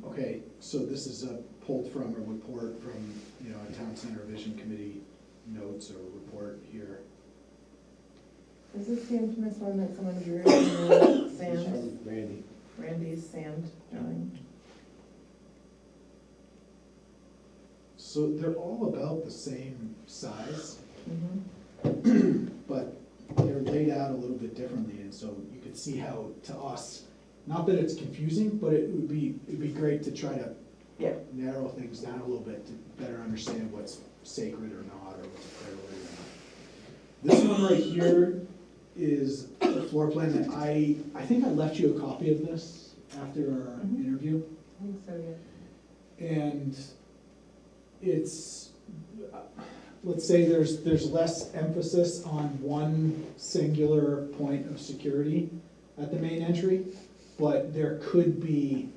Okay, so this is pulled from a report from, a Town Center Vision Committee notes or report here. Is this the infamous one that someone drew in the It's sand, from Randy. Randy's sand drawing? So they're all about the same size, Mhm. but they're laid out a little bit differently, and so you could see how, to us, not that it's confusing, but it'd be great to try to Yeah. narrow things down a little bit to better understand what's sacred or not, or what's a priority or not. This one right here is a floor plan that I think I left you a copy of this after our Mhm. interview. I think so, yeah. And it's, let's say there's less emphasis on one singular point of security at the main entry, but there could be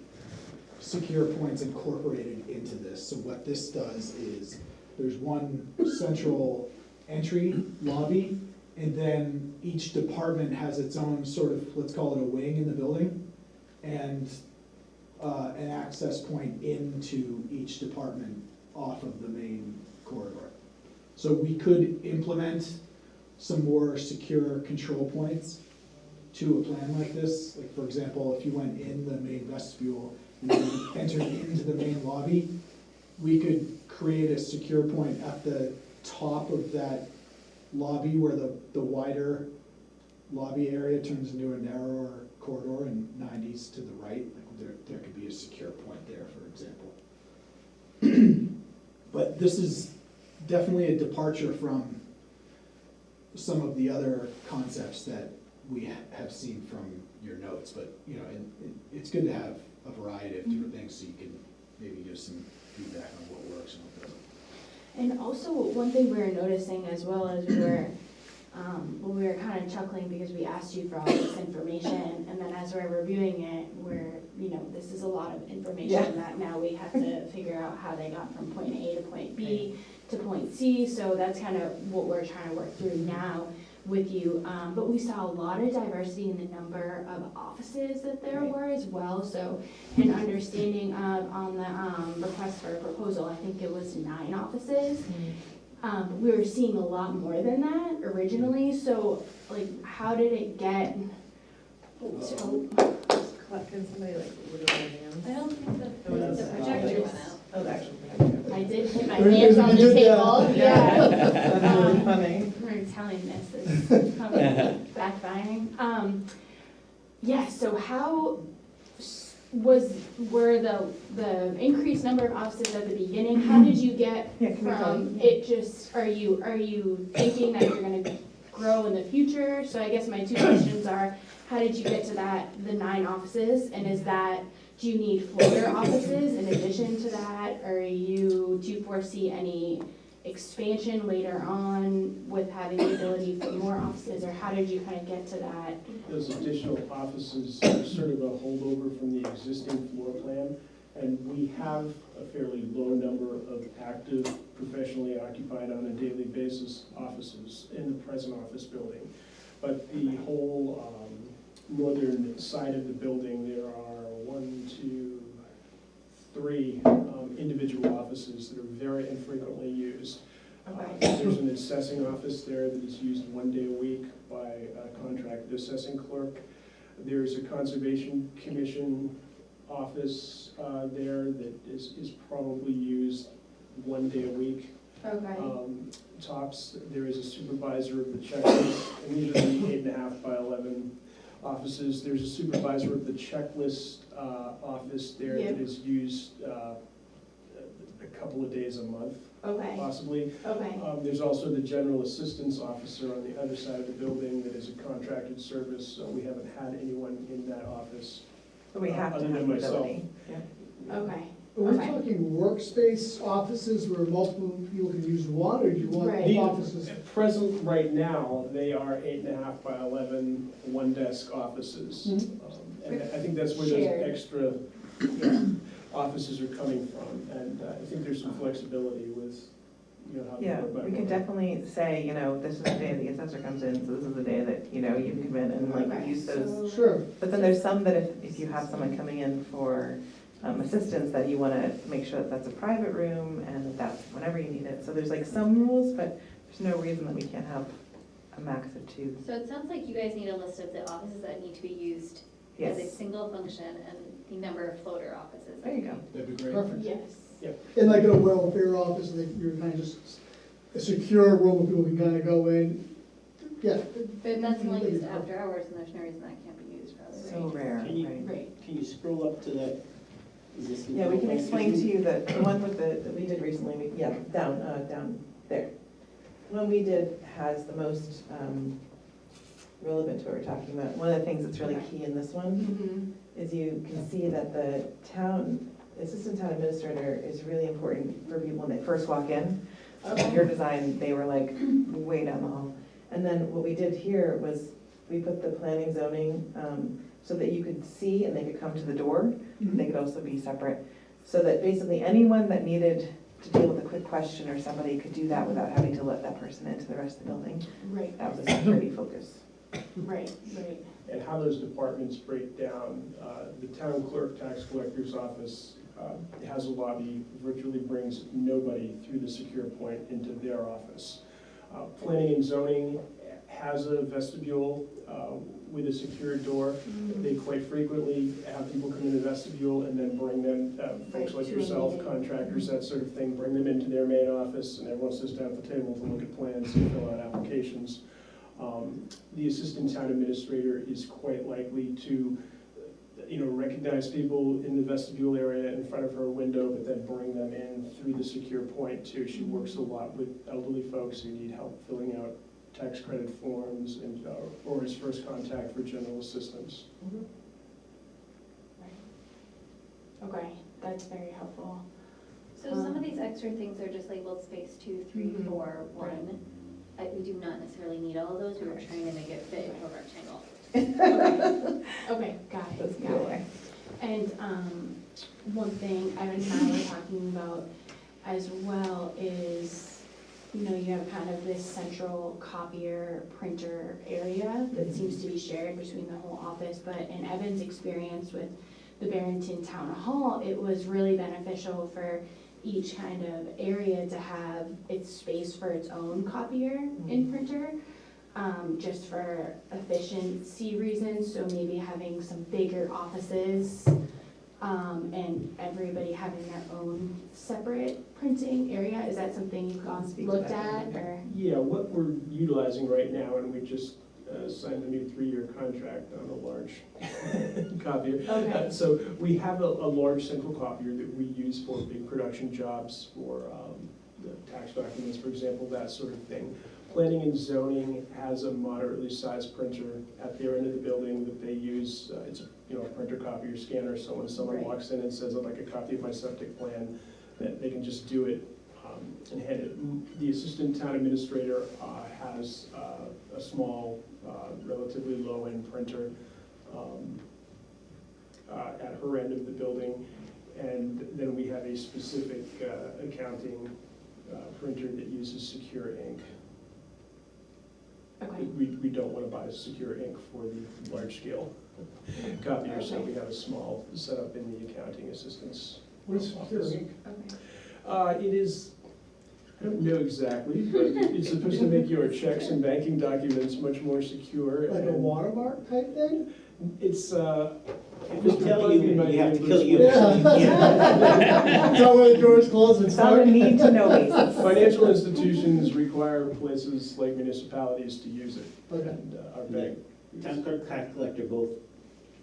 secure points incorporated into this. So what this does is, there's one central entry lobby, and then each department has its own sort of, let's call it a wing in the building, and an access point into each department off of the main corridor. So we could implement some more secure control points to a plan like this. Like, for example, if you went in the main vestibule and then entered into the main lobby, we could create a secure point at the top of that lobby where the wider lobby area turns into a narrower corridor, and 90s to the right. Like, there could be a secure point there, for example. But this is definitely a departure from some of the other concepts that we have seen from your notes, but, and it's good to have a variety of different things, so you can maybe give some feedback on what works and what doesn't. And also, one thing we were noticing as well as we were kind of chuckling because we asked you for all this information, and then as we're reviewing it, this is a lot of information Yeah. that now we have to figure out how they got from point A to point B to point C, so that's kind of what we're trying to work through now with you. But we saw a lot of diversity in the number of offices that there Right. were as well, so an understanding of, on the request for a proposal, I think it was 9 offices. We were seeing a lot more than that originally, so like, how did it get to? Can somebody like wiggle their hands? I don't think Oh, the that's projector went out. Oh, the actual projector. I did hit my There hands is a on the good table, guy. yeah. That's really funny. We're telling this is probably backfiring. Yeah, so how were the increased number of offices at the beginning, how did you get Yeah, can we tell from you? it just, are you thinking that you're gonna grow in the future? So I guess my 2 questions are, how did you get to the 9 offices, and do you need floater offices in addition to that? Do you foresee any expansion later on with having the ability for more offices, or how did you kind of get to that? Those additional offices are sort of a holdover from the existing floor plan, and we have a fairly low number of active, professionally occupied on a daily basis offices in the present office building. But the whole northern side of the building, there are 1, 2, 3 individual offices that are very infrequently used. There's an assessing office there that is used 1 day a week by a contracted assessing clerk. There's a conservation commission office there that is probably used 1 day a week. Okay. Tops, there is a supervisor of the checklist, and these are the 8.5 by 11 offices. There's a supervisor of the checklist office there that Yep. is used a couple of days a month, Okay, possibly. okay, There's also the general assistance officer on the other side of the building that is a contracted service, so we haven't had anyone in that office. But we have to Other have than the myself. ability. Yeah. okay. Are we Okay. talking workspace offices where multiple people can use one, or do you want Right. offices? At present, right now, they are 8.5 by 11, one-desk offices. And I think that's where those Shared. extra offices are coming from. And I think there's some flexibility with, how the Yeah, board might we could work. definitely say, this is the day the assessor comes in, so this is the day that, you can come in and like Okay, use those. so- Sure. But then there's some that if you have someone coming in for assistance, that you want to make sure that that's a private room and that that's whenever you need it. So there's like some rules, but there's no reason that we can't have a max of 2. So it sounds like you guys need a list of the offices that need to be used as a Yes, single function and the number of floater offices. there you go. That'd be great. Perfect. Yes. And like in a welfare office, like you're kind of just a secure room where people can kind of go in. Yeah. But that's only used after hours, and there's no reason that can't be used for other So reasons. rare, Can you- right? Right. Can you scroll up to that? Yeah, we can explain to you the one with that we did recently, down there. The one we did has the most relevant to what we're talking about. One of the things that's really key in this one Mhm. is you can see that the assistant town administrator is really important for people when they first walk in. Okay. Your design, they were like way down the hall. And then what we did here was we put the planning zoning so that you could see and they could come to the door. They could also be separate. So that basically anyone that needed to deal with a quick question or somebody could do that without having to let that person into the rest of the building. Right, That was a security focus. right. And how those departments break down, the town clerk, tax collector's office has a lobby, virtually brings nobody through the secure point into their office. Planning and zoning has a vestibule with a secured door. They quite frequently have people come in the vestibule and then bring them, folks Right, like to a yourself, meeting. contractors, that sort of thing, bring them into their main office, and everyone sits down at the table to look at plans and fill out applications. The assistant town administrator is quite likely to, recognize people in the vestibule area in front of her window, but then bring them in through the secure point too. She works a lot with elderly folks who need help filling out tax credit forms and, or as first contact for general assistance. Okay, that's very helpful. So some of these extra things are just labeled space 2, 3, Mhm. 4, 1. We do not necessarily need all of those, we were trying to make it fit into a rectangle. Okay, got That's it, the got way. it. And one thing Evan and I were talking about as well is, you have kind of this central copier printer area that seems to be shared between the whole office, but in Evan's experience with the Barrington Town Hall, it was really beneficial for each kind of area to have its space for its own copier and printer, just for efficiency reasons, so maybe having some bigger offices, and everybody having their own separate printing area. Is that something you've gone Speak to looked that. at, or? Yeah, what we're utilizing right now, and we just signed a new 3-year contract on a large copier. Okay. So we have a large central copier that we use for big production jobs, for the tax documents, for example, that sort of thing. Planning and zoning has a moderately sized printer at their end of the building that they use. It's a printer, copier, scanner, so when someone Right. walks in and says, I'd like a copy of my septic plan, that they can just do it and hand it. The assistant town administrator has a small, relatively low-end printer at her end of the building, and then we have a specific accounting printer that uses secure ink. Okay, We don't want to buy secure ink for the large-scale copier, so we have a small setup in the accounting assistant's What is secure office. ink? okay. It is, I don't know exactly, but it's supposed to make your checks and banking documents much more secure. Like a and watermark type thing? It's, If we tell you, we have to kill you. Yeah. Tell when the doors close and It's on a start. need to know basis. Financial institutions require places like municipalities to use it. Okay. And our bank Town clerk, tax collector, both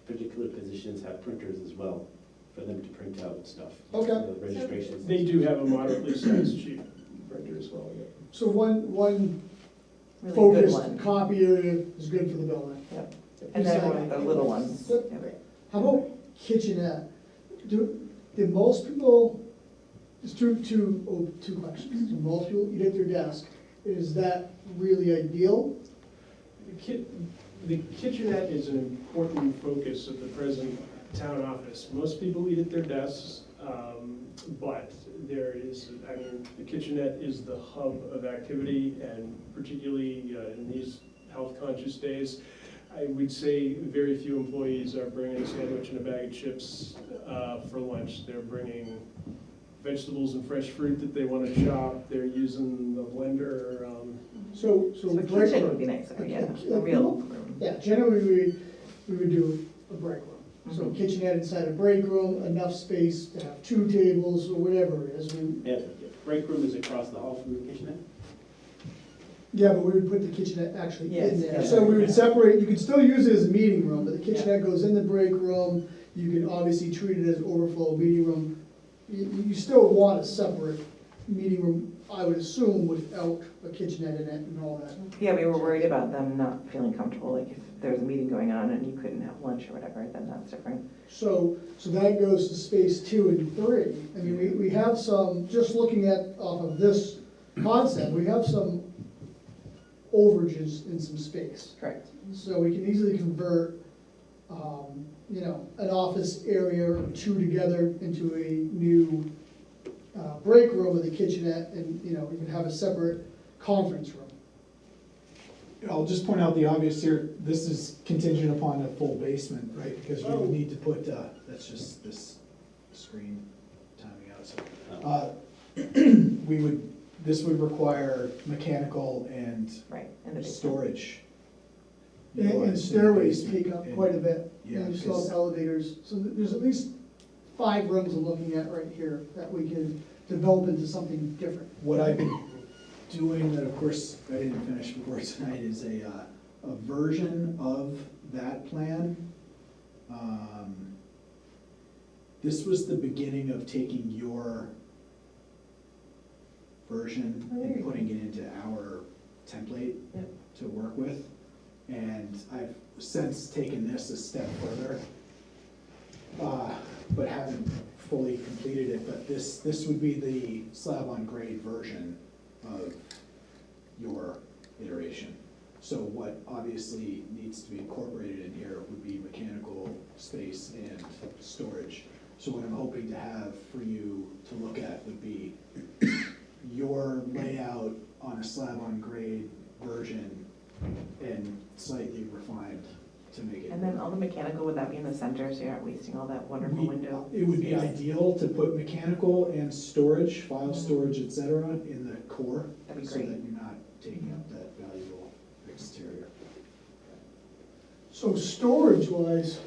particular positions have printers as well, for them to print out stuff. Okay. The registrations. They do have a moderately sized cheap printer as well, yeah. So one Really good focused one. copy area is good for the building. Yep. And then one of the little ones. Yep. Yep. How about kitchenette? Do most people, it's two questions. Do most people eat at their desk? Is that really ideal? The kitchenette is an important focus of the present town office. Most people eat at their desks, but there is, I mean, the kitchenette is the hub of activity, and particularly in these health-conscious days, I would say very few employees are bringing a sandwich and a bag of chips for lunch. They're bringing vegetables and fresh fruit that they want to chop. They're using the blender. So So a kitchen would be nicer, yeah, a real room. Yeah, generally we would do a break room. So Mhm. kitchenette inside a break room, enough space to have 2 tables or whatever it is. Yeah, break room is across the hall from the kitchenette. Yeah, but we would put the kitchenette actually Yes, in there. yeah. So we would separate, you could still use it as a meeting room, but the kitchenette goes in the break room. You can obviously treat it as overflow meeting room. You still want a separate meeting room, I would assume, without a kitchenette in it and all that. Yeah, we were worried about them not feeling comfortable, like if there was a meeting going on and you couldn't have lunch or whatever, then that's different. So that goes to space 2 and 3. I mean, we have some, just looking at off of this concept, we have some overages in some space. Correct. So we can easily convert, an office area or 2 together into a new break room with a kitchenette, and, we can have a separate conference room. I'll just point out the obvious here, this is contingent upon a full basement, right? Because we would need to put, that's just this screen timing out, so. This would require mechanical and Right, in the basement. storage. And stairways take up quite a bit. Yeah, And you still have 'cause- elevators, so there's at least 5 rooms I'm looking at right here that we can develop into something different. What I've been doing, that of course I didn't finish before tonight, is a version of that plan. This was the beginning of taking your version Oh, there you and go. putting it into our template Yep. to work with. And I've since taken this a step further, but haven't fully completed it. But this would be the slab-on-grade version of your iteration. So what obviously needs to be incorporated in here would be mechanical space and storage. So what I'm hoping to have for you to look at would be your layout on a slab-on-grade version and slightly refined to make it. And then all the mechanical, would that be in the center, so you aren't wasting all that wonderful window? It would be space? ideal to put mechanical and storage, file storage, et cetera, in the core. That'd be So great. that you're not taking up that valuable exterior. So storage-wise,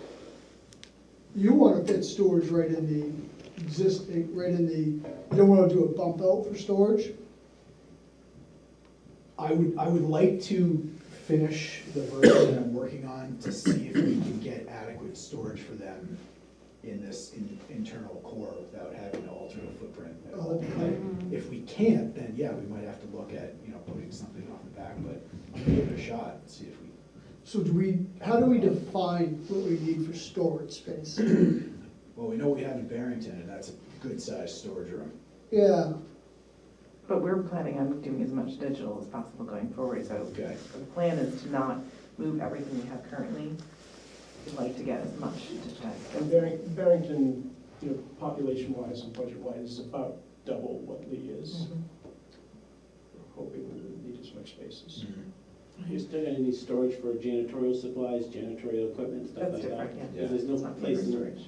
you want to fit storage right in the existing, you don't want to do a bump out for storage? I would like to finish the version that I'm working on to see if we can get adequate storage for them in this internal core without having to alter the footprint at all. If we can't, then yeah, we might have to look at, putting something off the back, but I'll give it a shot and see if we. So how do we define what we need for storage space? Well, we know we have in Barrington, and that's a good-sized storage room. Yeah, But we're planning on doing as much digital as possible going forward, so Okay. the plan is to not move everything we have currently. We'd like to get as much digitized. And Barrington, population-wise and budget-wise, is about double what Lee is. Mhm. We're hoping we wouldn't need as much spaces. You're still gonna need storage for janitorial supplies, janitorial equipment, stuff That's like that. different, yeah. Because there's It's no not place paper in storage.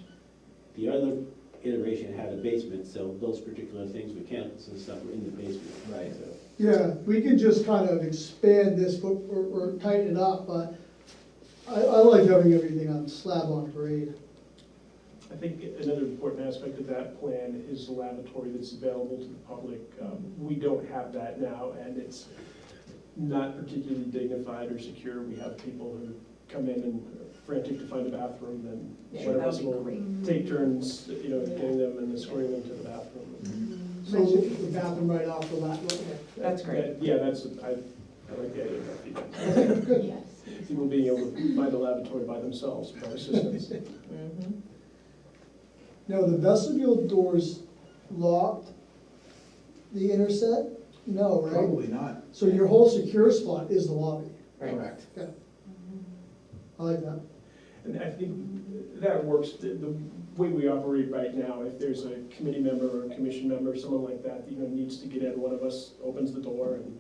the other iteration had a basement, so those particular things, mechanicals and stuff, were in the basement. Right. So yeah, we could just kind of expand this or tighten it up, but I like having everything on slab on grade. I think another important aspect of that plan is the lavatory that's available to the public. We don't have that now, and it's not particularly dignified or secure. We have people who come in and frantic to find a bathroom, and Yeah, one of that us would will be great. take turns, getting them and escorting them to the bathroom. So the bathroom right off the lap, okay. That's great. Yeah, I like the idea of that feature. Good. Yes. People being able to find a lavatory by themselves without assistance. Mhm. Now, the vestibule doors locked, the inner set? No, right? Probably not. So your whole secure spot is the lobby. Right. Correct. I like that. And I think that works, the way we operate right now, if there's a committee member or a commission member, someone like that, needs to get in, one of us opens the door and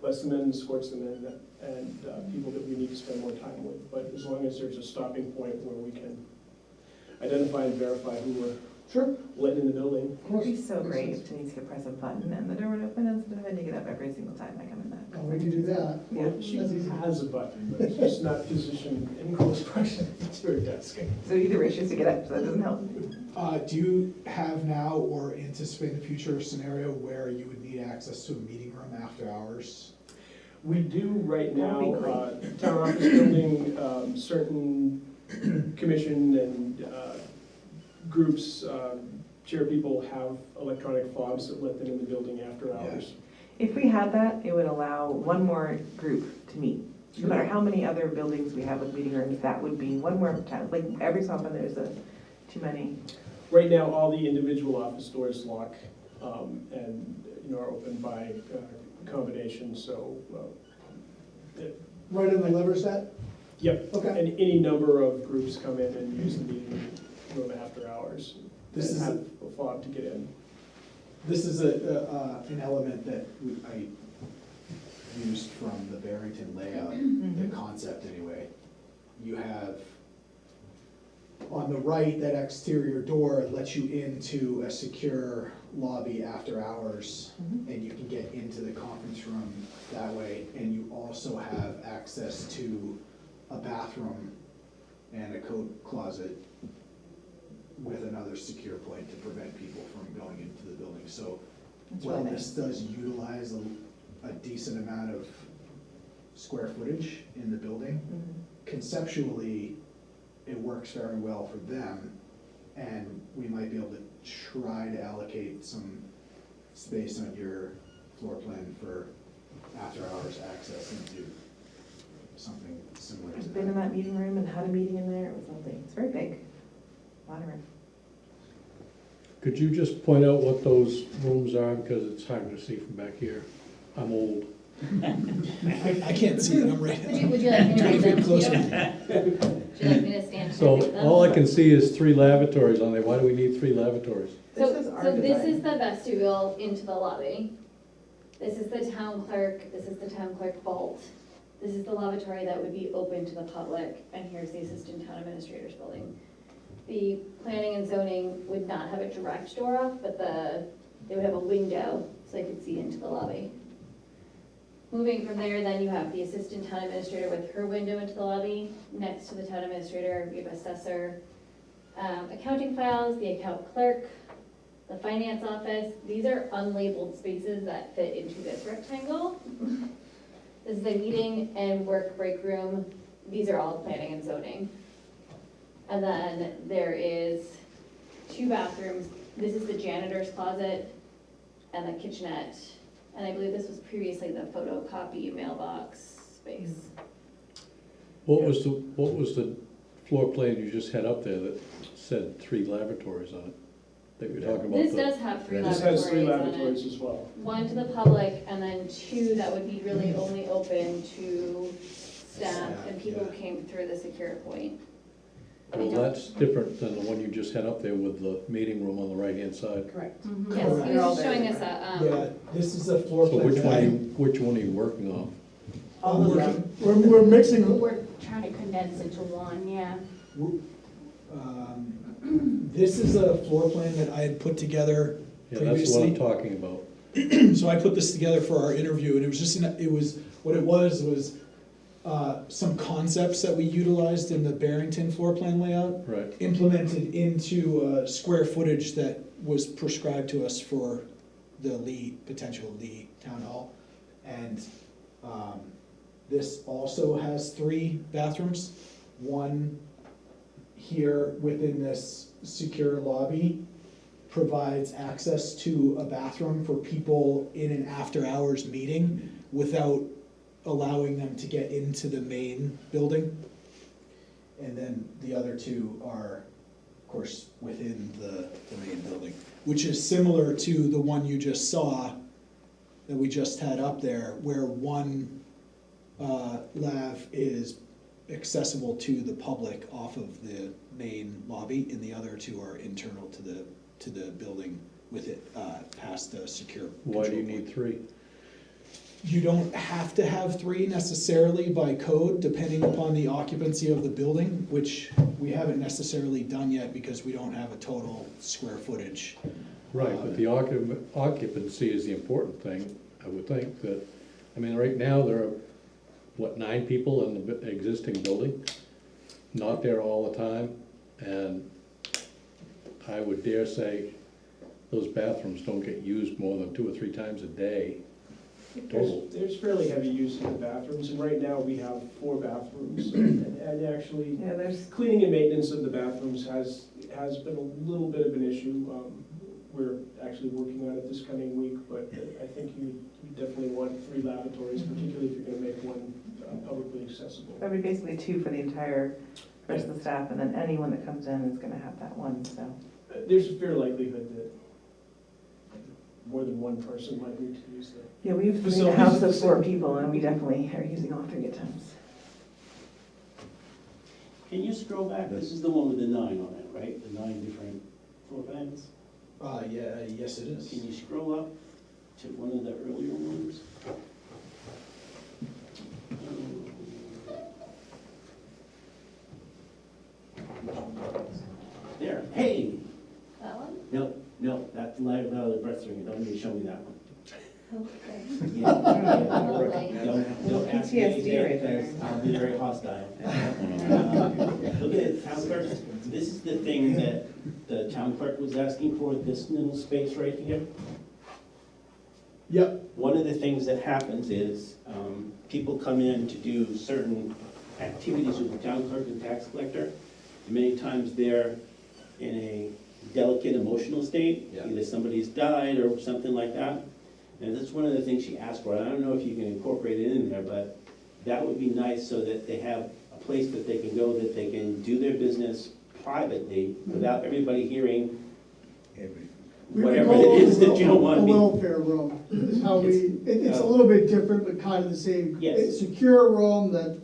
lets them in, escorts them in, and people that we need to spend more time with. But as long as there's a stopping point where we can identify and verify who we're Sure. letting in the building. Of course. It'd be so great if Denise could press a button and the door would open instead of having to get up every single time I come in that. Oh, we can do that. Yeah. Well, she has a button, but it's just not positioned in close proximity to her desk. So either way, she has to get up, so that doesn't help. Do you have now or anticipate in the future a scenario where you would need access to a meeting room after hours? We do right That would be now, town office building, certain commission and groups, chair people have electronic fobs that let them in the building after hours. If we had that, it would allow one more group to meet. No matter how many other buildings we have with meeting rooms, that would be one more time. Like every so often there's too many. Right now, all the individual office doors lock and are open by combination, so, Right on the lever set? yep. Okay. And any number of groups come in and use the meeting room after hours. This and is have a fob to get in. This is an element that I used from the Barrington layout, the concept anyway. You have, on the right, that exterior door lets you into a secure lobby after hours, and you can get into the conference room that way, and you also have access to a bathroom and a coat closet with another secure point to prevent people from going into the building. So That's while really this does utilize a decent amount of square footage in the building, conceptually, it works very well for them, and we might be able to try to allocate some space on your floor plan for after-hours access into something similar to I've been in that. that meeting room and had a meeting in there. It was lovely. It's very big. A lot of room. Could you just point out what those rooms are, because it's hard to see from back here? I'm old. I can't see it, I'm right. Would you like me to read them to Closer. you? Would you like me to stand and So read them? all I can see is 3 lavatories on there. Why do we need 3 lavatories? So, This is our so this design. is the vestibule into the lobby. This is the town clerk, this is the town clerk vault. This is the lavatory that would be open to the public, and here's the assistant town administrator's building. The planning and zoning would not have a direct door off, but they would have a window, so they could see into the lobby. Moving from there, then you have the assistant town administrator with her window into the lobby. Next to the town administrator, we have assessor, accounting files, the account clerk, the finance office. These are unlabeled spaces that fit into this rectangle. This is the meeting and work break room. These are all planning and zoning. And then there is 2 bathrooms. This is the janitor's closet and the kitchenette. And I believe this was previously the photocopy mailbox space. What was the floor plan you just had up there that said 3 lavatories on it? That you're talking about? This does have 3 This has 3 lavatories on it. lavatories as well. 1 to the public, and then 2 that would be really only open to staff and people who came through the secure point. Well, that's different than the one you just had up there with the meeting room on the right-hand side. Correct. Yes, he They're all was very showing us different. a, Yeah, this is a floor So plan. which one are you working off? All of them. We're mixing them. We're trying to condense into one, yeah. This is a floor plan that I had put together Yeah, that's what I'm previously. talking about. So I put this together for our interview, and it was just, what it was some concepts that we utilized in the Barrington floor plan layout, Right. implemented into square footage that was prescribed to us for the potential Lee Town Hall. And This also has 3 bathrooms, one here within this secure lobby provides access to a bathroom for people in an after-hours meeting without allowing them to get into the main building. And then the other 2 are, of course, within the main building, which is similar to the one you just saw that we just had up there, where one lav is accessible to the public off of the main lobby, and the other 2 are internal to the building with it past the secure. Why do you control need point. 3? You don't have to have 3 necessarily by code, depending upon the occupancy of the building, which we haven't necessarily done yet because we don't have a total square footage. Right, but the occupancy is the important thing, I would think that, I mean, right now, there are, 9 people in the existing building? Not there all the time, and I would dare say those bathrooms don't get used more than 2 or 3 times a day total. There's fairly heavy use in the bathrooms, and right now we have 4 bathrooms. And actually, Yeah, there's, cleaning and maintenance of the bathrooms has been a little bit of an issue. We're actually working on it this coming week, but I think you definitely want 3 lavatories, particularly if you're gonna make one publicly accessible. that'd be basically 2 for the entire rest of the staff, and then anyone that comes in is gonna have that one, so. There's a fair likelihood that more than one person might need to use the. Yeah, we have a Facilities house at of the 4 same- people, and we definitely are using all 3 at times. Can you scroll back? This is the one with the 9 on it, right? The 9 different floor plans? Yes, it is. Can you scroll up to one of the earlier ones? There, hey! That one? No, that's the breast ring, don't even show me that one. Okay. Yeah, Lovely. Don't ask me PTSD anything, right there. because I'll be very hostile. Look at it, town clerk, this is the thing that the town clerk was asking for, this little space right here. Yep, One of the things that happens is, people come in to do certain activities with the town clerk and tax collector. Many times they're in a delicate emotional state, Yeah. either somebody's died or something like that. And that's one of the things she asked for. I don't know if you can incorporate it in there, but that would be nice so that they have a place that they can go, that they can do their business privately without everybody hearing we whatever call it is that you don't want a to be. welfare room, is how it's a little bit different, but kind of the same. Yes. It's a secure room that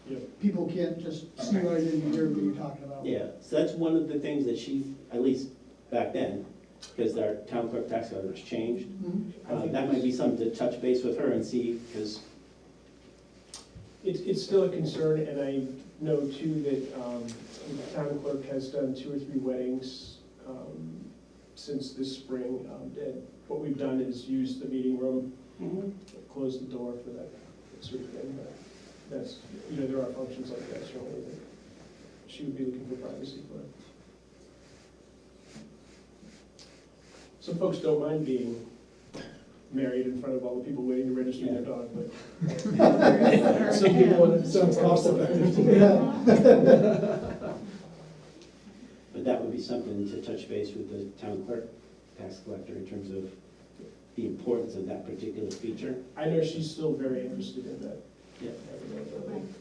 Yep. people can't just see right in and hear what you're talking about. Yeah, so that's one of the things that she, at least back then, because our town clerk tax collector has changed. Mhm. That might be something to touch base with her and see, because, It's still a concern, and I know too that the town clerk has done 2 or 3 weddings since this spring. And what we've done is use the meeting room, close the door for that sort of thing. That's, there are functions like that certainly that she would be looking for privacy for. Some folks don't mind being married in front of all the people waiting to register their dog, but some people want to. Sounds cost effective to me. but that would be something to touch base with the town clerk, tax collector, in terms of the importance of that particular feature. I know she's still very interested in that. Yeah.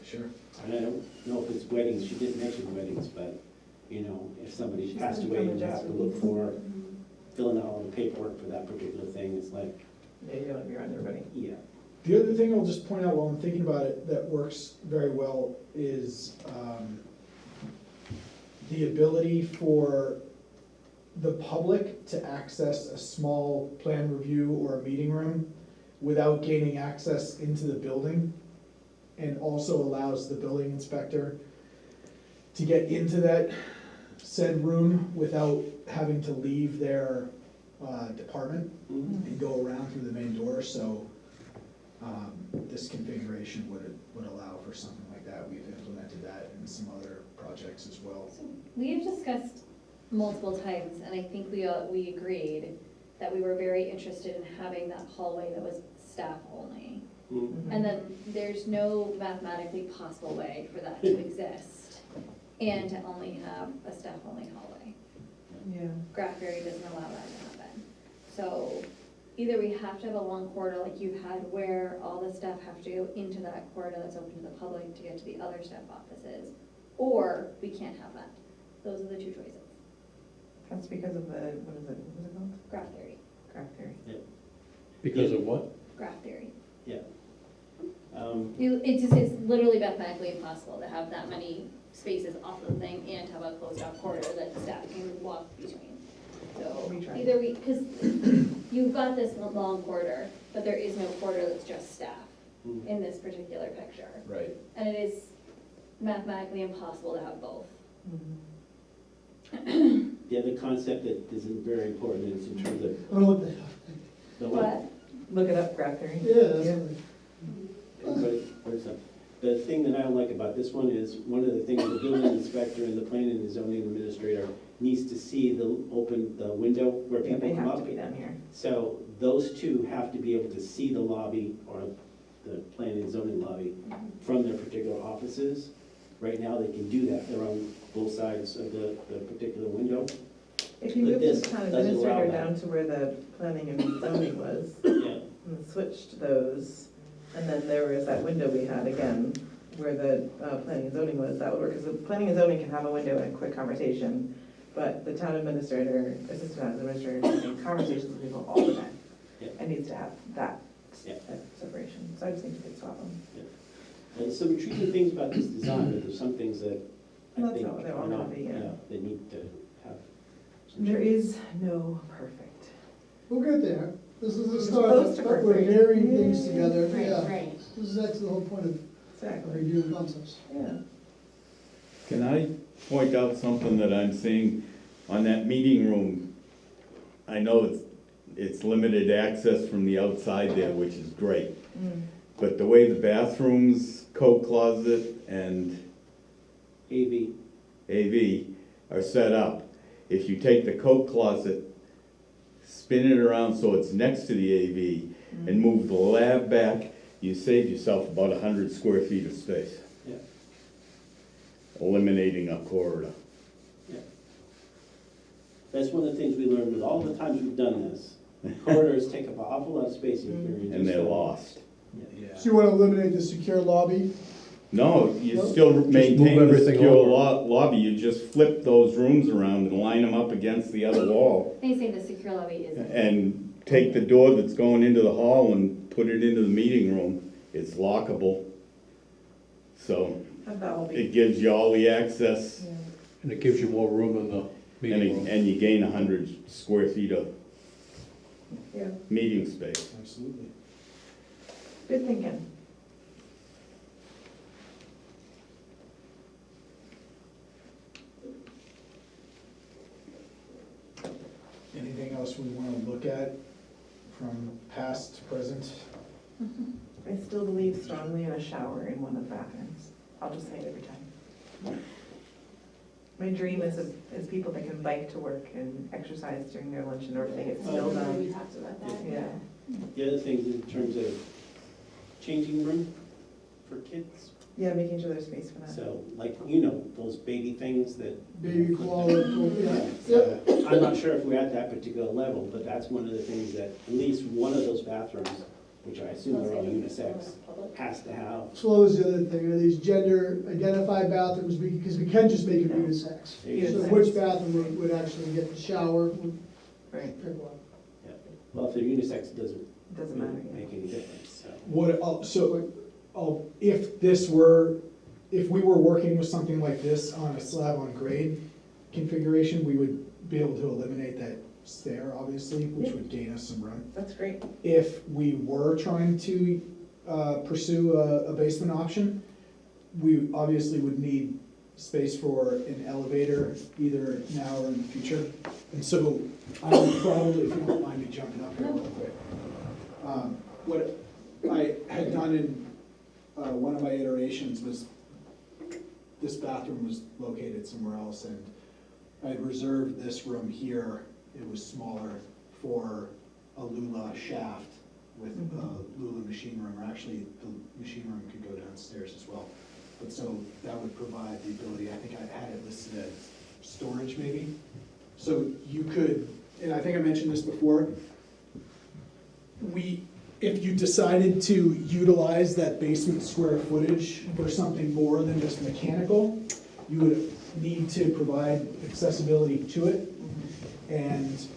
Sure. And I don't know if it's weddings, she didn't mention weddings, but, if somebody She's passed gonna away come and you have adjust to with look these. for, filling out all the paperwork for that particular thing, it's like, Yeah, you don't want to be around everybody. yeah. The other thing I'll just point out while I'm thinking about it that works very well is the ability for the public to access a small plan review or a meeting room without gaining access into the building, and also allows the building inspector to get into that said room without having to leave their department and go around through the main door, so this configuration would allow for something like that. We've implemented that in some other projects as well. So we have discussed multiple times, and I think we agreed that we were very interested in having that hallway that was staff only. Mm. And then there's no mathematically possible way for that to exist and to only have a staff-only hallway. Yeah. Graph Berry doesn't allow that to happen. So either we have to have a long corridor like you've had where all the staff have to go into that corridor that's open to the public to get to the other staff offices, or we can't have that. Those are the two choices. That's because of the, what is it called? Graph theory, Graph theory. Because of what? graph theory. Yeah. It's literally mathematically impossible to have that many spaces off of the thing and have a closed off corridor that staff can walk between. So We tried. either because you've got this long corridor, but there is no corridor that's just staff Mm. in this particular picture. Right. And it is mathematically impossible to have both. The other concept that isn't very important is in terms of I don't know what the, the But Look it up, graph theory. yeah, that's what Everybody, where's that? The thing that I don't like about this one is, one of the things the building inspector and the planning and zoning administrator needs to see the window where Yeah, people they come have to up. be down here. So those two have to be able to see the lobby or the planning and zoning lobby from their particular offices. Right now, they can do that. They're on both sides of the particular window. If you But move this the town doesn't allow administrator that. down to where the planning and zoning was, Yeah. and switched those, and then there was that window we had again, where the planning and zoning was, that would work, because the planning and zoning can have a window and a quick conversation, but the town administrator, assistant town administrator, is having conversations with people all the time. Yeah. And needs to have that Yeah. separation, so I just think you could swap them. There's some intriguing things about this design, but there's some things that I That's think not what they are want not, to be, yeah. they need to have. some There changes. is no perfect. We'll get there. This is the It's start, supposed to but work, we're right? varying things together, Right, yeah. right. This is actually the whole point of Exactly, reviewing concepts. yeah. Can I point out something that I'm seeing on that meeting room? I know it's limited access from the outside there, which is great. Mm. But the way the bathrooms, coat closet, and AV, AV are set up, if you take the coat closet, spin it around so it's next to the AV, and move the lab back, you save yourself about 100 square feet of space. Yeah. Eliminating a corridor. that's one of the things we learned with all the times we've done this. Corridors take up an awful lot of space if you're And they're lost. So you want to eliminate the secure lobby? No, you still maintain the everything secure over. lobby, you just flip those rooms around and line them up against the other wall. They say the secure lobby is. And take the door that's going into the hall and put it into the meeting room. It's lockable. So Have that all be. it gives you all the access, Yeah. And it gives you more room in the meeting room. and you gain 100 square feet of Yeah, meeting space. Absolutely. good thinking. Anything else we want to look at from past to present? I still believe strongly in a shower in one of the bathrooms. I'll just say it every time. My dream is people that can bike to work and exercise during their lunch in order to get still We done. talked about that. Yeah. The other things in terms of changing room for kids, Yeah, making sure there's space for that. so like, those baby things that. Baby koala, yeah, yep. I'm not sure if we're at that particular level, but that's one of the things that at least one of those bathrooms, which I assume are all unisex, has to have. So what was the other thing, are these gender identified bathrooms, because we can just make it unisex. Unisex. So which bathroom would actually get the shower, would Right, pick one. Well, if they're unisex, it doesn't it doesn't matter. yeah. make any difference, so. If we were working with something like this on a slab on grade configuration, we would be able to eliminate that stair, obviously, which Yeah. would gain us some room. That's great. If we were trying to pursue a basement option, we obviously would need space for an elevator, either now or in the future. And so I would probably, if you don't mind me jumping up here real quick. What I had done in one of my iterations was, this bathroom was located somewhere else, and I had reserved this room here. It was smaller for a Lula shaft with Lula machine room, or actually the machine room could go downstairs as well. But so that would provide the ability, I think I had it listed as storage maybe. So you could, and I think I mentioned this before, if you decided to utilize that basement square footage for something more than just mechanical, you would need to provide accessibility to it. And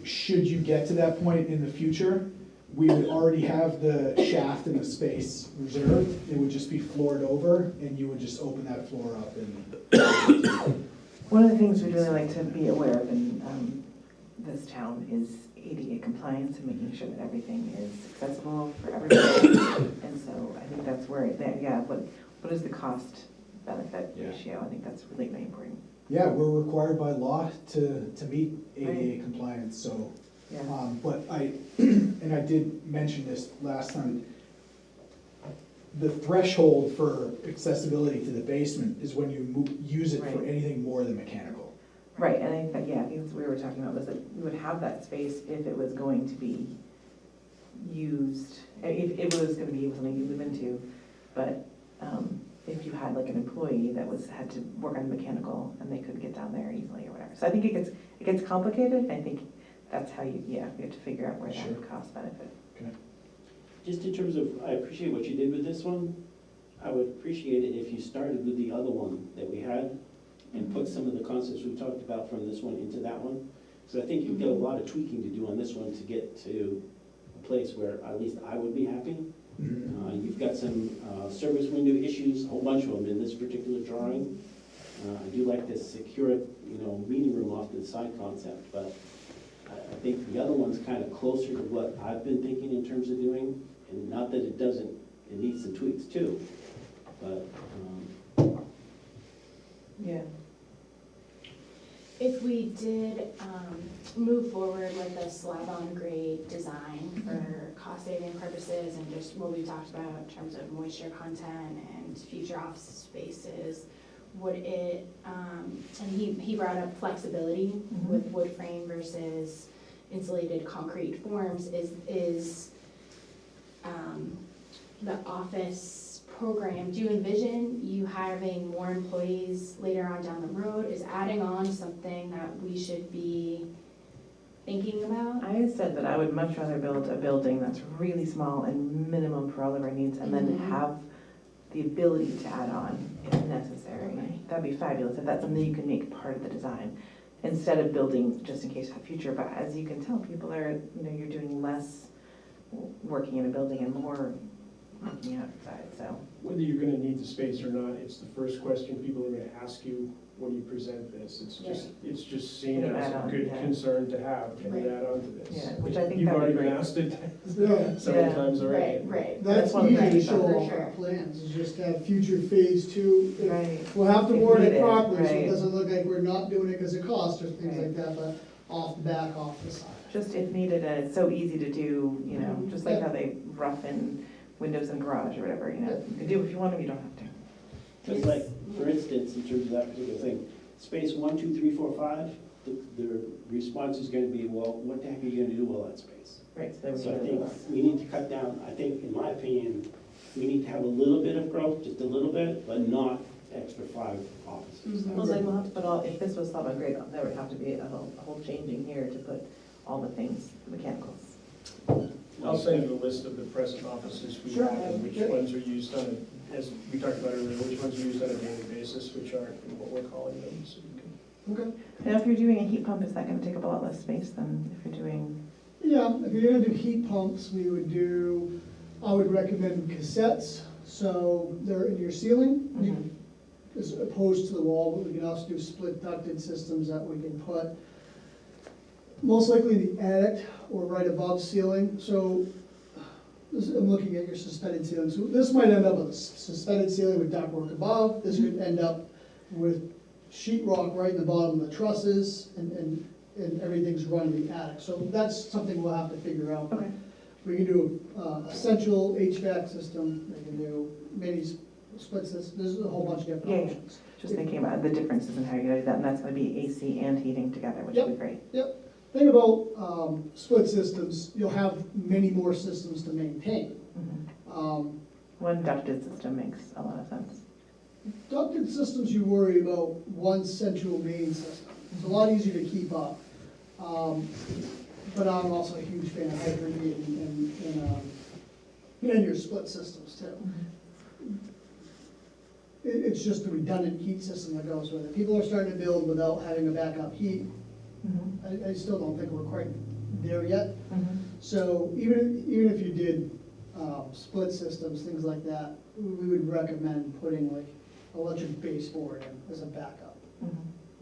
should you get to that point in the future, we would already have the shaft and the space reserved. It would just be floored over, and you would just open that floor up and. One of the things we'd really like to be aware of in this town is ADA compliance and making sure that everything is accessible for everybody. And so I think that's where, what is the cost benefit ratio? I think that's really, really important. Yeah, we're required by law to meet ADA compliance, so. Yeah. But and I did mention this last time, the threshold for accessibility to the basement is when you use it for Right. anything more than mechanical. Right, and I think that, I think that's what we were talking about, was that we would have that space if it was going to be used, if it was gonna be something you live into, but if you had like an employee that had to work on the mechanical and they couldn't get down there easily or whatever. So I think it gets complicated. I think that's how you have to figure out where Sure. that cost benefit. Just in terms of, I appreciate what you did with this one. I would appreciate it if you started with the other one that we had and put some of the concepts we talked about from this one into that one. So I think you've got a lot of tweaking to do on this one to get to a place where at least I would be happy. You've got some service window issues, a whole bunch of them in this particular drawing. I do like this secure, meeting room off to the side concept, but I think the other one's kind of closer to what I've been thinking in terms of doing, and not that it doesn't, it needs some tweaks too, but, Yeah. If we did move forward with a slab-on-grade design for cost-saving purposes and just what we talked about in terms of moisture content and future office spaces, would it, and he brought up flexibility with wood frame versus insulated concrete forms, is the office program, do you envision you having more employees later on down the road? Is adding on something that we should be thinking about? I said that I would much rather build a building that's really small and minimum for all of our needs, and then have the ability to add on if necessary. Right. That'd be fabulous, if that's something you can make part of the design, instead of building just in case for the future. But as you can tell, people are, you're doing less working in a building and more working outside, so. Whether you're gonna need the space or not, it's the first question people are gonna ask you when you present this. It's just seen Can you as add a on? good Yeah. concern to have, can you Right. add on to this? Yeah, which I think You've that would already be been great. asked it Yeah, several Yeah. times already. Right. that's That's one of the easy to things show for off sure. our plans, is just to have future phase two. Right. We'll have to If word it needed, properly, so it right. doesn't look like we're not doing it because of cost or things Right. like that, but off the back, off the side. Just if needed, and it's so easy to do, just like Yeah. how they roughen windows in garage or whatever, you can do it if you want to, you don't have to. just like, for instance, in terms of that particular thing, space 1, 2, 3, 4, 5, the response is gonna be, well, what the heck are you gonna do with all that space? Right, so So I then think we need to cut down, I think, in my opinion, we need to have a little bit of growth, just a little bit, but not extra 5 offices. Well, then we'll have to put all, if this was slab on grade, there would have to be a whole changing here to put all the things, mechanicals. I'll send you a list of the present offices we Sure, have and which yeah. ones are used on, as we talked about earlier, which ones are used on a daily basis, which aren't what we're calling them, so you can. Okay. And if you're doing a heat pump, is that gonna take up a lot less space than if you're doing, Yeah, if you're gonna do heat pumps, I would recommend cassettes, so they're in your ceiling, as opposed to the wall, but we can also do split ducted systems that we can put most likely in the attic or right above ceiling. So I'm looking at your suspended ceiling. So this might end up with a suspended ceiling with ductwork above. This could end up with sheetrock right in the bottom of the trusses, and everything's run in the attic. So that's something we'll have to figure out. okay. We can do a central HVAC system, we can do mini split systems, there's a whole bunch of different Yeah. options. Just thinking about the differences in how you're gonna do that, and that's gonna be AC and heating together, which would be great. Thing about split systems, you'll have many more systems to maintain. one ducted system makes a lot of sense. Ducted systems, you worry about one central main system. It's a lot easier to keep up. But I'm also a huge fan of Hyper-V and your split systems too. It's just the redundant heat system that goes with it. People are starting to build without having a backup heat. I still don't think we're quite there yet. So even if you did split systems, things like that, we would recommend putting like electric baseboard in as a backup.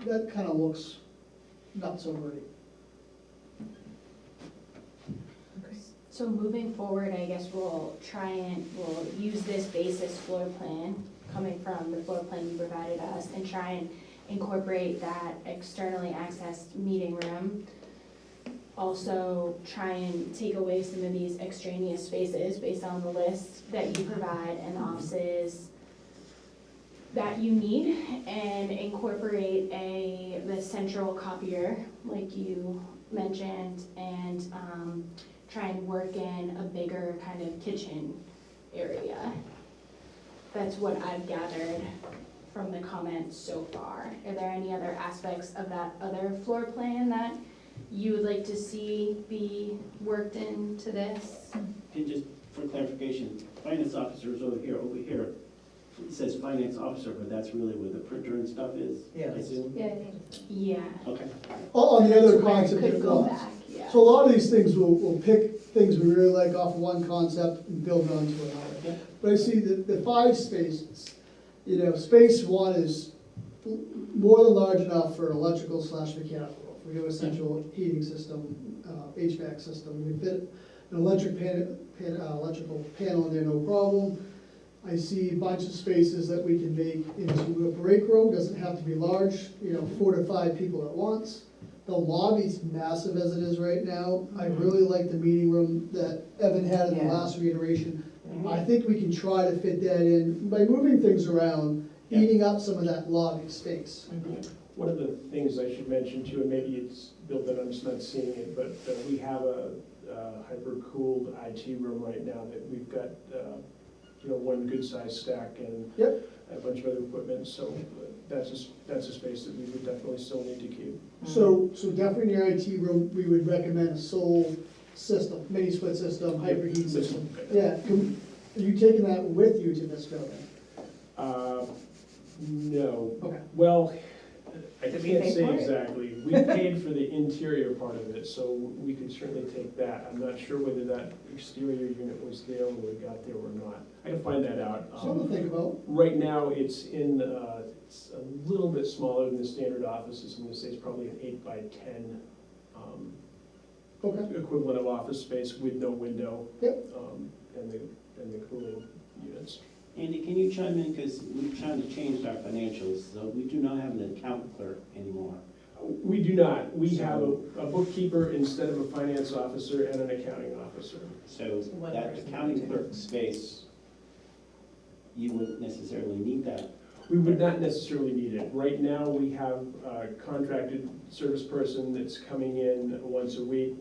That kind of looks not so great. So moving forward, I guess we'll use this basis floor plan coming from the floor plan you provided us and try and incorporate that externally accessed meeting room. Also try and take away some of these extraneous spaces based on the list that you provide and the offices that you need, and incorporate the central copier like you mentioned, and try and work in a bigger kind of kitchen area. That's what I've gathered from the comments so far. Are there any other aspects of that other floor plan that you would like to see be worked into this? And just for clarification, finance officer is over here. It says finance officer, but that's really where the printer and stuff is, I Yes. assume? Yeah, I think. Yeah. Okay. On the other That's where it concept could it go was. back, yeah. So a lot of these things, we'll pick things we really like off of one concept and build onto another. Yeah. But I see the 5 spaces, space 1 is more than large enough for electrical / mechanical. If we do a central heating system, HVAC system, we fit an electrical panel in there, no problem. I see a bunch of spaces that we can make into a break room, doesn't have to be large, 4 to 5 people at once. The lobby's massive as it is right now. I really like the meeting room that Evan had in the Yeah. last reiteration. I think we can try to fit that in by moving things around, eating up some of that lobby space. One of the things I should mention too, and maybe it's built that I'm just not seeing it, but we have a hyper-cooled IT room right now that we've got, one good-sized stack and Yep. a bunch of other equipment, so that's a space that we would definitely still need to keep. So definitely in your IT room, we would recommend a sole system, mini split system, hyper heat system. Yeah, are you taking that with you to this building? No. Okay. Well, I Did we can't pay say for it? exactly. We paid for the interior part of it, so we could certainly take that. I'm not sure whether that exterior unit was there when we got there or not. I can find that out. Something to think about. Right now, it's it's a little bit smaller than the standard offices. I'm gonna say it's probably an 8 by 10 Okay. equivalent of office space with no window. Yep. And the cooling units. Andy, can you chime in, because we've kind of changed our financials, so we do not have an account clerk anymore. We do not. We have a bookkeeper instead of a finance officer and an accounting officer. So One that person accounting would do. clerk space, you wouldn't necessarily need that. We would not necessarily need it. Right now, we have a contracted service person that's coming in once a week.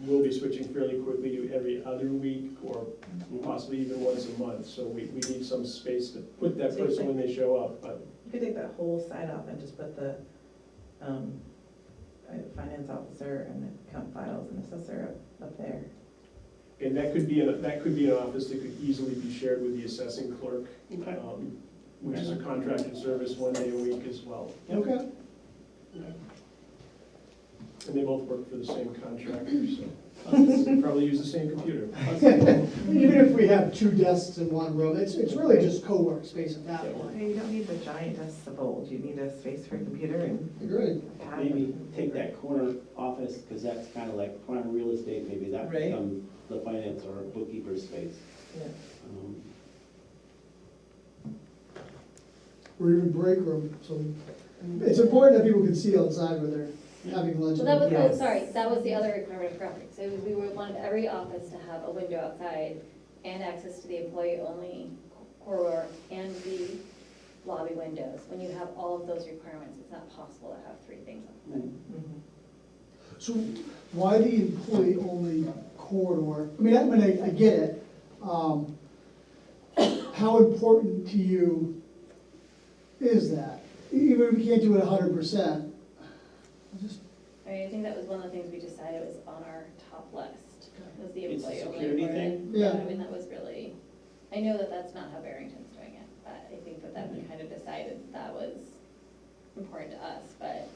We'll be switching fairly quickly to every other week or possibly even once a month. So we need some space to put that person when they show up. But You could take that whole side off and just put the finance officer and the account files and assessor up there. And that could be an office that could easily be shared with the assessing clerk, Okay. which is a contracted service 1 day a week as well. Okay. And they both work for the same contractor, so probably use the same computer. Even if we have 2 desks in one room, it's really just co-work space at that point. You don't need the giant desks of old, you need a space for a computer and Agreed. a pad. Maybe take that corner office, because that's kind of like prime real estate, maybe that Right. become the finance or bookkeeper's space. Yeah. Or even break room, so it's important that people can see outside where they're having lunch. Well, that was, Yes. that was the other requirement of graphics. So we wanted every office to have a window outside and access to the employee-only corridor and the lobby windows. When you have all of those requirements, it's not possible to have 3 things on. Mhm. So why the employee-only corridor? I mean, I get it. How important to you is that? Even if we can't do it 100%, just, I mean, I think that was one of the things we decided was on our top list, was the It's a employee only. security part. thing? Yeah. I mean, that was really, I know that that's not how Barrington's doing it, but I think that we kind of decided that was important to us, but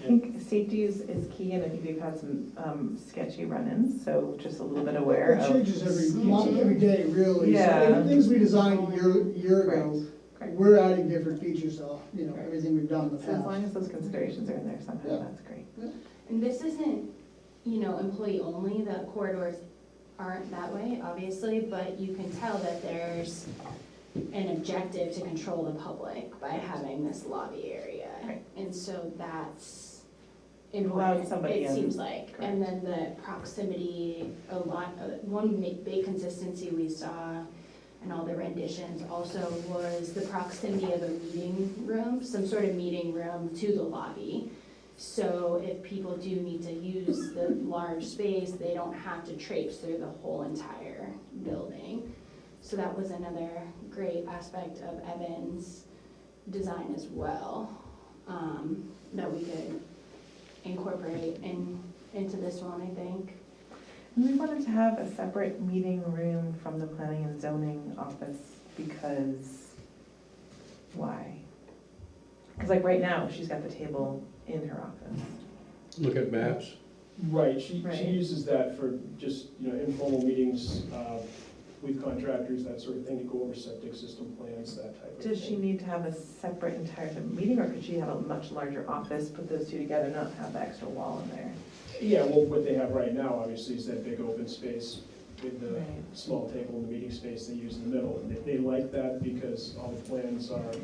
I think safety is key, and I think we've had some sketchy run-ins, so just a little bit aware it of. changes every month, every day, really. So Yeah. things we designed a year ago, Correct. we're adding different features to, everything we've done in the So as long past. as those considerations are in there somehow, Yeah. that's great. And this isn't, employee only, the corridors aren't that way, obviously, but you can tell that there's an objective to control the public by having this lobby area. Right. And so that's Allowed important, somebody it in. seems like. And then the proximity, one big consistency we saw in all the renditions also was the proximity of a meeting room, some sort of meeting room to the lobby. So if people do need to use the large space, they don't have to traipse through the whole entire building. So that was another great aspect of Evan's design as well, that we could incorporate into this one, I think. And we wanted to have a separate meeting room from the planning and zoning office because, why? Because like right now, she's got the table in her office. Look at maps. Right, she Right. uses that for just, informal meetings with contractors, that sort of thing, to go over septic system plans, that type of thing. Does she need to have a separate entire meeting, or could she have a much larger office, put those two together, not have the extra wall in there? Yeah, well, what they have right now, obviously, is that big open space with the Right. small table and the meeting space they use in the middle. And they like that because all the plans are in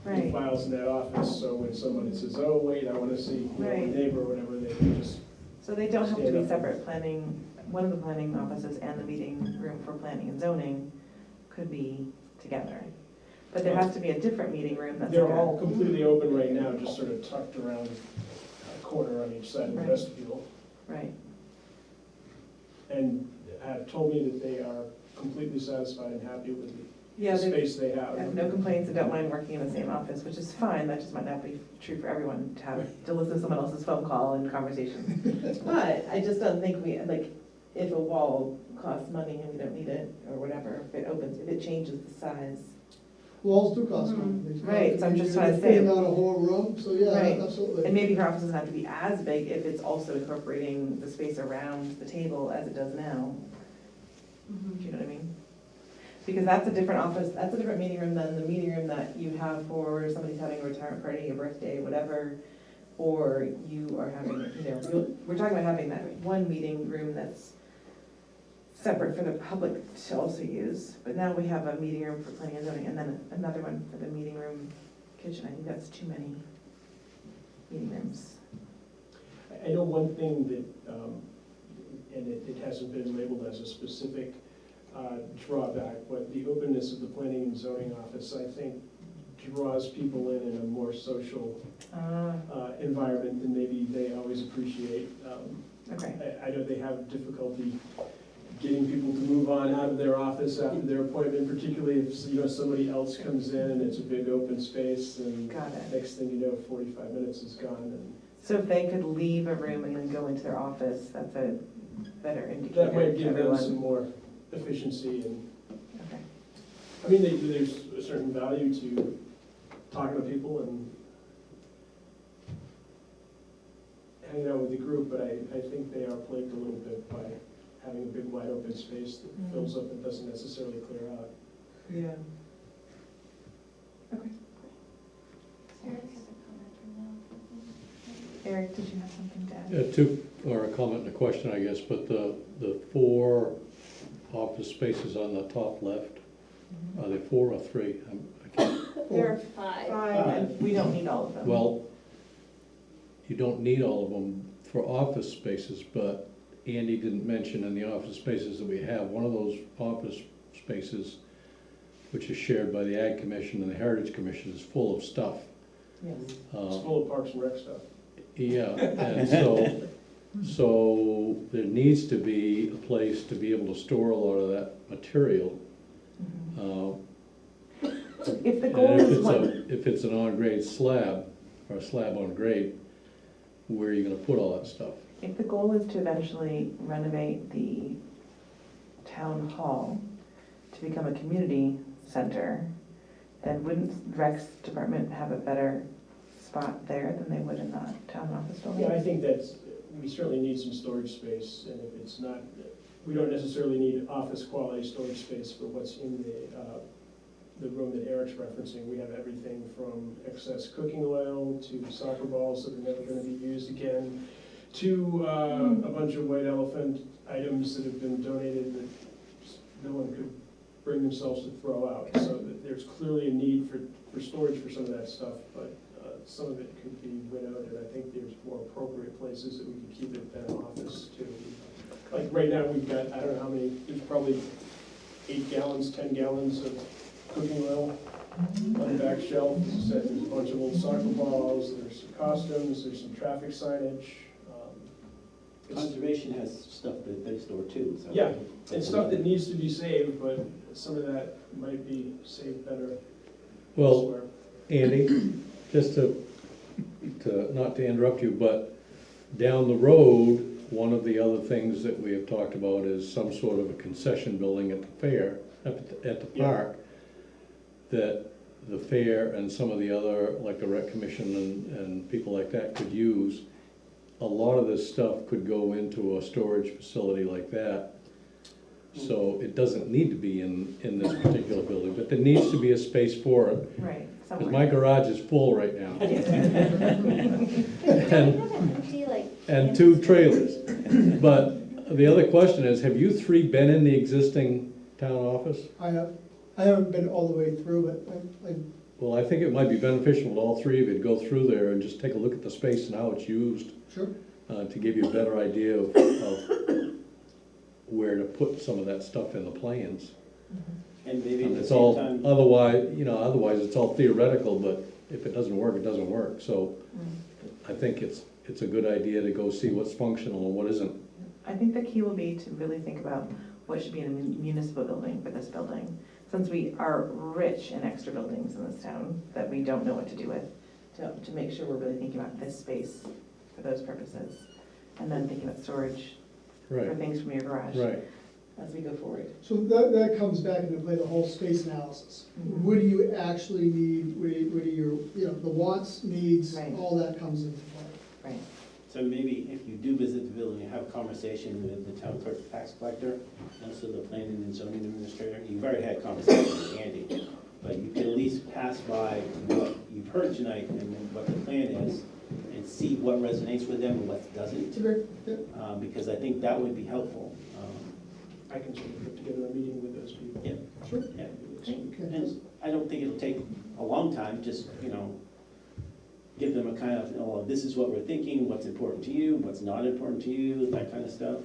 Right, files in that office, so when someone says, oh, wait, I wanna see my Right. neighbor or whatever, they can just, so they don't have to Stand be up. separate planning, one of the planning offices and the meeting room for planning and zoning could be together. But there has to be a different meeting room that's they're like all a, completely open right now, just sort of tucked around a corner on each side of the Right. vestibule. right, And have told me that they are completely satisfied and happy with yeah, the they space they I have have. no complaints, and don't mind working in the same office, which is fine, that just might not be true for everyone to listen to someone else's phone call and conversations. But I just don't think if a wall costs money and we don't need it, or whatever, if it changes the size. Walls do cost money. Right, so I'm just trying to say- Fitting out a whole room, so yeah, Right. absolutely. And maybe her office doesn't have to be as big if it's also incorporating the space around the table as it does now. Do you know what I mean? Because that's a different office, that's a different meeting room than the meeting room that you have for somebody's having a retirement party, a birthday, whatever. Or you are having, we're talking about having that one meeting room that's separate for the public to also use. But now we have a meeting room for planning and zoning, and then another one for the meeting room kitchen. I think that's too many meeting rooms. I know one thing that, and it hasn't been labeled as a specific drawback, but the openness of the planning and zoning office, I think, draws people in a more social environment than maybe they always appreciate. Okay, I know they have difficulty getting people to move on out of their office after their appointment, particularly if, somebody else comes in and it's a big open space, and got it. next thing you know, 45 minutes is gone, and So if they could leave a room and then go into their office, that's a better indicator that might to give them some everyone. more efficiency. And Okay. I mean, there's a certain value to talking to people and hanging out with the group, but I think they are plagued a little bit by having a big wide open space that Mm. fills up and doesn't necessarily clear out. Yeah. Okay. Eric has a comment from now. Eric, did you have something to add? Or a comment and a question, I guess, but the 4 office spaces on the top left, are they 4 or 3? I can't. There are 5. 5, and we don't need all of them. Well, you don't need all of them for office spaces, but Andy didn't mention in the office spaces that we have, one of those office spaces, which is shared by the Ag Commission and the Heritage Commission, is full of stuff. Yes. It's full of Parks and Rec stuff. Yeah, and so So there needs to be a place to be able to store a lot of that material. If the And goal if is it's one, if it's an on-grade slab, or a slab on grade, where are you gonna put all that stuff? if the goal is to eventually renovate the town hall to become a community center, then wouldn't Rex department have a better spot there than they would in the town office building? Yeah, I think we certainly need some storage space, and if it's not, we don't necessarily need office quality storage space for what's in the room that Eric's referencing. We have everything from excess cooking oil to soccer balls that are never gonna be used again, to a bunch of white elephant items that have been donated that just no one could bring themselves to throw out. So that there's clearly a need for storage for some of that stuff, but some of it could be winnowed, and I think there's more appropriate places that we could keep it than an office too. Like right now, we've got, I don't know how many, there's probably 8 gallons, 10 gallons of cooking oil on the back shelf. As I said, there's a bunch of old soccer balls, there's some costumes, there's some traffic signage. Conservation has stuff that they store too, so. Yeah, it's stuff that needs to be saved, but some of that might be saved better Well, elsewhere. Andy, just not to interrupt you, but down the road, one of the other things that we have talked about is some sort of a concession building at the fair, at the Yeah. park, that the fair and some of the other, like the rec commission and people like that could use. A lot of this stuff could go into a storage facility like that. So it doesn't need to be in this particular building, but there needs to be a space for it. Right, Because my garage is full right now. And 2 trailers. But the other question is, have you 3 been in the existing town office? I haven't been all the way through, but Well, I think it might be beneficial to all 3 of you to go through there and just take a look at the space and how it's used, sure. to give you a better idea of where to put some of that stuff in the plans. And maybe at And the it's same all, time, otherwise it's all theoretical, but if it doesn't work, it doesn't work. So I think it's a good idea to go see what's functional and what isn't. I think the key will be to really think about what should be in a municipal building for this building. Since we are rich in extra buildings in this town that we don't know what to do with, to make sure we're really thinking about this space for those purposes. And then thinking about storage for Right, things from your garage right. as we go forward. So that comes back into play, the whole space analysis. Mhm. What do you actually need, what are your, the wants, needs, Right. all that comes into play. Right. so maybe if you do visit the building, you have a conversation with the town clerk, tax collector, and also the planning and zoning administrator. You've already had conversations with Andy, but you can at least pass by what you've heard tonight and then what the plan is, and see what resonates with them and what doesn't, Okay, yeah. because I think that would be helpful. I can sort of put together a meeting with those people. Yeah. Sure. Yeah. Next week. And I don't think it'll take a long time, just, give them a kind of, this is what we're thinking, what's important to you, what's not important to you, that kind of stuff.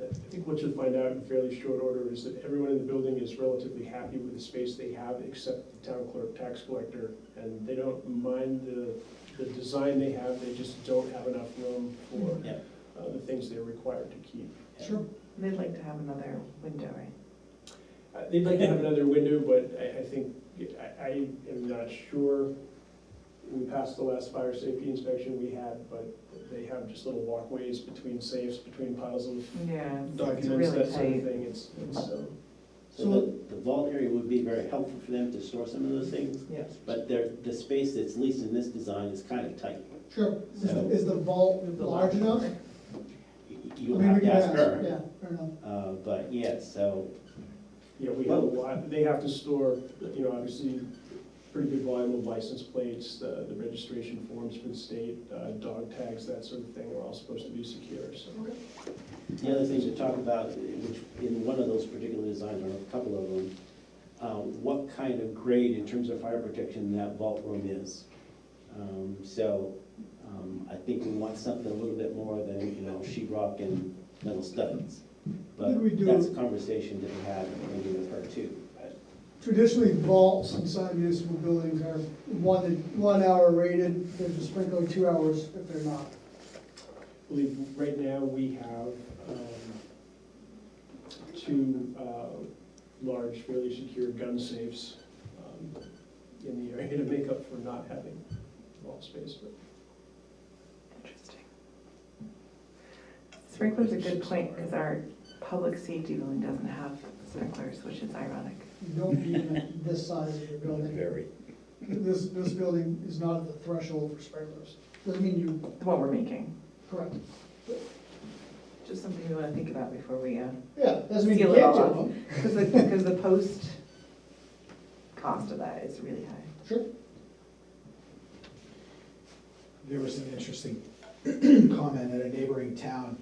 I think what you'll find out in fairly short order is that everyone in the building is relatively happy with the space they have, except the town clerk, tax collector, and they don't mind the design they have, they just don't have enough room for Yeah. the things they're required to keep. Sure. They'd like to have another window, right? They'd like to have another window, but I think, I am not sure. We passed the last fire safety inspection we had, but they have just little walkways between safes, between piles of Yeah, it's documents, really that sort of tight. thing. It's So the vault area would be very helpful for them to store some of those things, Yes. but the space that's least in this design is kind of tight. Sure. Is the vault large enough? You'll I mean, have we to can ask her, Yeah, fair enough. but yeah, so, yeah, we have a lot, they have to store, obviously, pretty good volume of license plates, the registration forms for the state, dog tags, that sort of thing, are all supposed to be secure, so. the other things to talk about, which in one of those particular designs, or a couple of them, what kind of grade in terms of fire protection that vault room is. I think we want something a little bit more than, sheetrock and metal studs. But Did we do- that's a conversation that we had maybe with her too. But Traditionally, vaults inside municipal buildings are 1 hour rated, there's a sprinkler 2 hours if they're not. believe right now we have two large, fairly secure gun safes in the area to make up for not having wall space, but. Interesting. Sprinkler's a good point, because our public safety building doesn't have sprinklers, which is ironic. You don't need this size of a building. Very. This building is not at the threshold for sprinklers. Doesn't mean you, The one we're making. correct. Just something we want to think about before we, Yeah, doesn't mean you Seal it can't all do up. them. because the post cost of that is really high. Sure. There was an interesting comment at a neighboring town,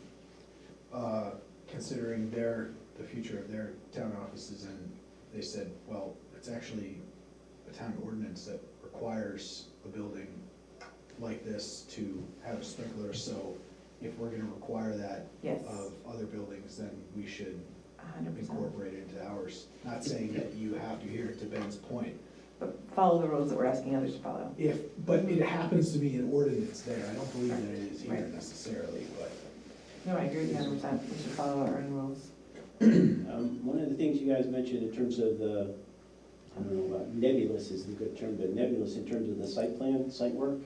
considering the future of their town offices, and they said, well, it's actually a town ordinance that requires a building like this to have a sprinkler, so if we're gonna require that Yes, of other buildings, then we should 100%. incorporate it into ours. Not saying that you have to, here to Ben's point. But follow the rules that we're asking others to follow. But it happens to be an ordinance there, I don't believe that it is here Right. necessarily, but. No, I agree with you 100%. We should follow our own rules. One of the things you guys mentioned in terms of the, I don't know, about nebulous is the good term, but nebulous in terms of the site plan, site work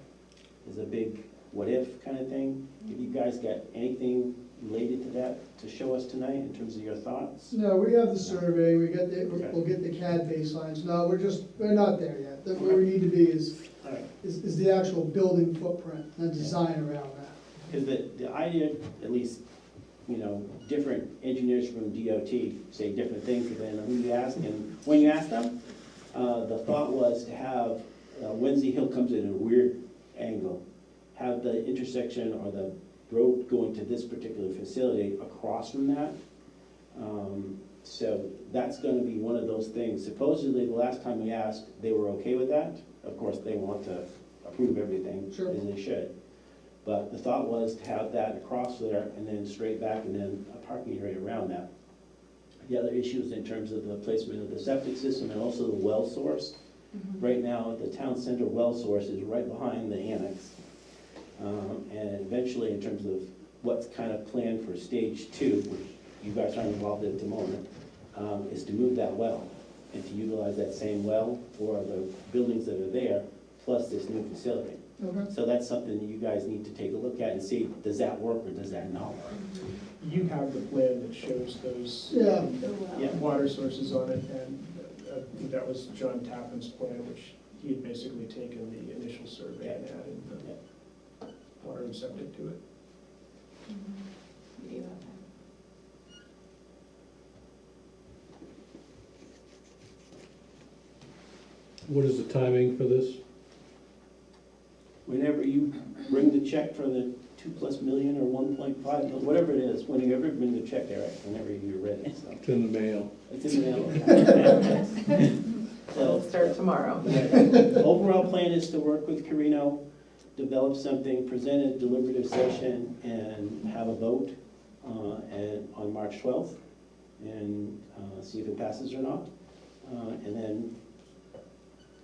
is a big what-if kind of thing. Have you guys got anything related to that to show us tonight in terms of your thoughts? No, we have the survey, we'll get the CAD baselines. No, we're not there yet. Where we need to be is All right. is the actual building footprint, the design around that. Because the idea, at least, you know, different engineers from DOT say different things depending on who you ask. And when you ask them, the thought was to have, Wednesday Hill comes in a weird angle, have the intersection or the road going to this particular facility across from that. So that's gonna be one of those things. Supposedly, the last time we asked, they were okay with that. Of course, they want to approve everything, Sure. as they should. But the thought was to have that across there and then straight back and then a parking area around that. The other issues in terms of the placement of the septic system and also the well source. Right now, the town center well source is right behind the annex. And eventually, in terms of what's kind of planned for stage 2, which you guys aren't involved in at the moment, is to move that well and to utilize that same well for the buildings that are there, plus this new facility. Okay. So that's something that you guys need to take a look at and see, does that work or does that not work? You have the plan that shows those Yeah. Yeah. water sources on it, and I think that was John Tappan's plan, which he had basically taken the initial survey and added the water and septic to it. We do have What is the timing for this? Whenever you bring the check for the 2+ million or 1.5 million, whatever it is, when you ever bring the check, Eric, whenever you're ready, so. It's in the mail. It's in the mail. that. We'll start tomorrow. Overall plan is to work with Carino, develop something, present a deliberative session, and have a vote on March 12th, and see if it passes or not. And then